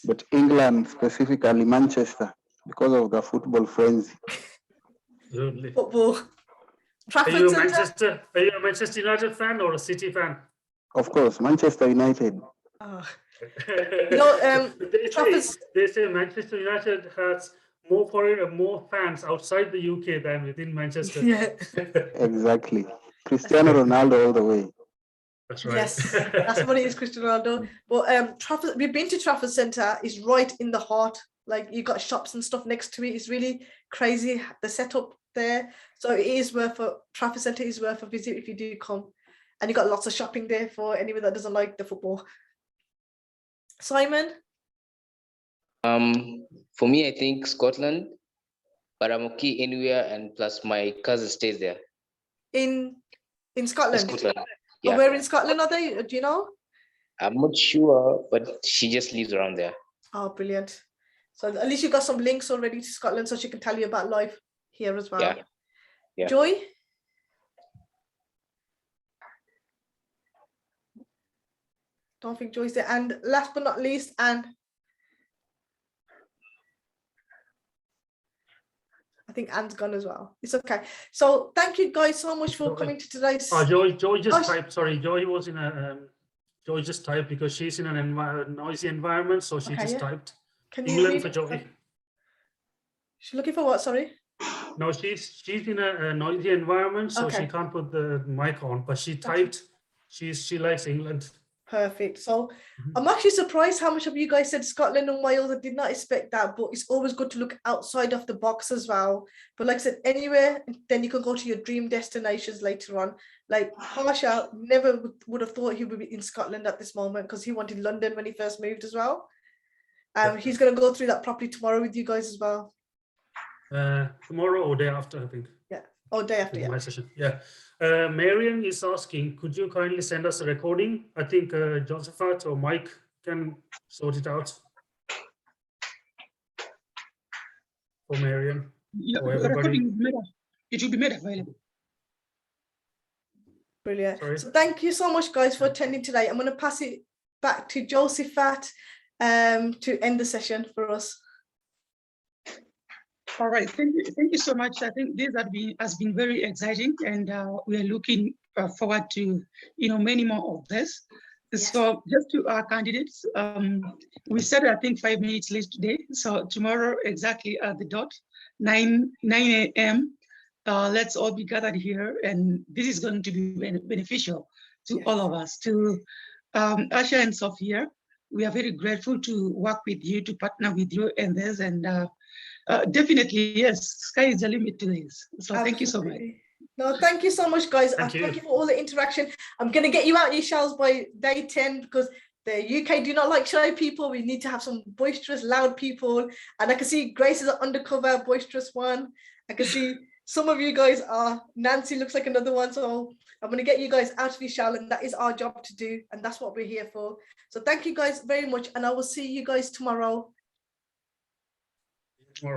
S4: but England, specifically Manchester, because of the football frenzy.
S2: Football.
S3: Are you a Manchester United fan or a City fan?
S4: Of course, Manchester United.
S2: Oh.
S3: They say Manchester United has more fans outside the UK than within Manchester.
S2: Yeah.
S4: Exactly. Cristiano Ronaldo all the way.
S3: That's right.
S2: Yes, that's what it is, Cristiano Ronaldo. But Trafford, we've been to Trafford Centre. It's right in the heart. Like you've got shops and stuff next to it. It's really crazy, the setup there. So it is worth Trafford Centre is worth a visit if you do come. And you got lots of shopping there for anyone that doesn't like the football. Simon?
S16: For me, I think Scotland, but I'm okay anywhere, and plus my cousin stays there.
S2: In Scotland?
S16: Scotland.
S2: Yeah. Where in Scotland are they? Do you know?
S16: I'm not sure, but she just lives around there.
S2: Oh, brilliant. So at least you got some links already to Scotland so she can tell you about life here as well.
S16: Yeah.
S2: Joy? Don't think Joy's there. And last but not least, Anne. I think Anne's gone as well. It's okay. So thank you guys so much for coming to today's.
S3: Joy just typed. Sorry, Joy was in a. Joy just typed because she's in a noisy environment, so she just typed.
S2: Can
S3: England
S2: you
S3: for Joy.
S2: She's looking for what? Sorry.
S3: No, she's in a noisy environment, so
S2: Okay.
S3: she can't put the mic on. But she typed. She likes England.
S2: Perfect. So I'm actually surprised how much of you guys said Scotland and Wales. I did not expect that, but it's always good to look outside of the box as well. But like I said, anywhere, then you can go to your dream destinations later on. Like Harsha never would have thought he would be in Scotland at this moment because he wanted London when he first moved as well. He's going to go through that properly tomorrow with you guys as well.
S3: Tomorrow or day after, I think.
S2: Yeah. Oh, day after, yeah.
S3: My session. Yeah. Marian is asking, could you kindly send us a recording? I think Josephat or Mike can sort it out for Marian.
S21: Yeah,
S3: or
S21: the
S3: everybody.
S21: recording is made, it will be made available.
S2: Brilliant.
S3: Sorry.
S2: So thank you so much, guys, for attending today. I'm going to pass it back to Josephat to end the session for us.
S21: All right, thank you so much. I think this has been very exciting, and we are looking forward to many more of this. Yes. So just to our candidates, we started I think 5 minutes late today. So tomorrow exactly at the dot 9 a.m. Let's all be gathered here, and this is going to be beneficial to all of us. To Harsha and Sophia, we are very grateful to work with you, to partner with you in this, and definitely, yes, sky is the limit to this. So Absolutely. Thank you so much.
S2: No, thank you so much, guys. Thank you for all the interaction. I'm going to get you out your shells by day 10 because the UK do not like shy people. We need to have some boisterous, loud people. And I can see Grace is an undercover, boisterous one. I can see some of you guys are, Nancy looks like another one. So I'm going to get you guys out of your shell, and that is our job to do. And that's what we're here for. So thank you guys very much. And I will see you guys tomorrow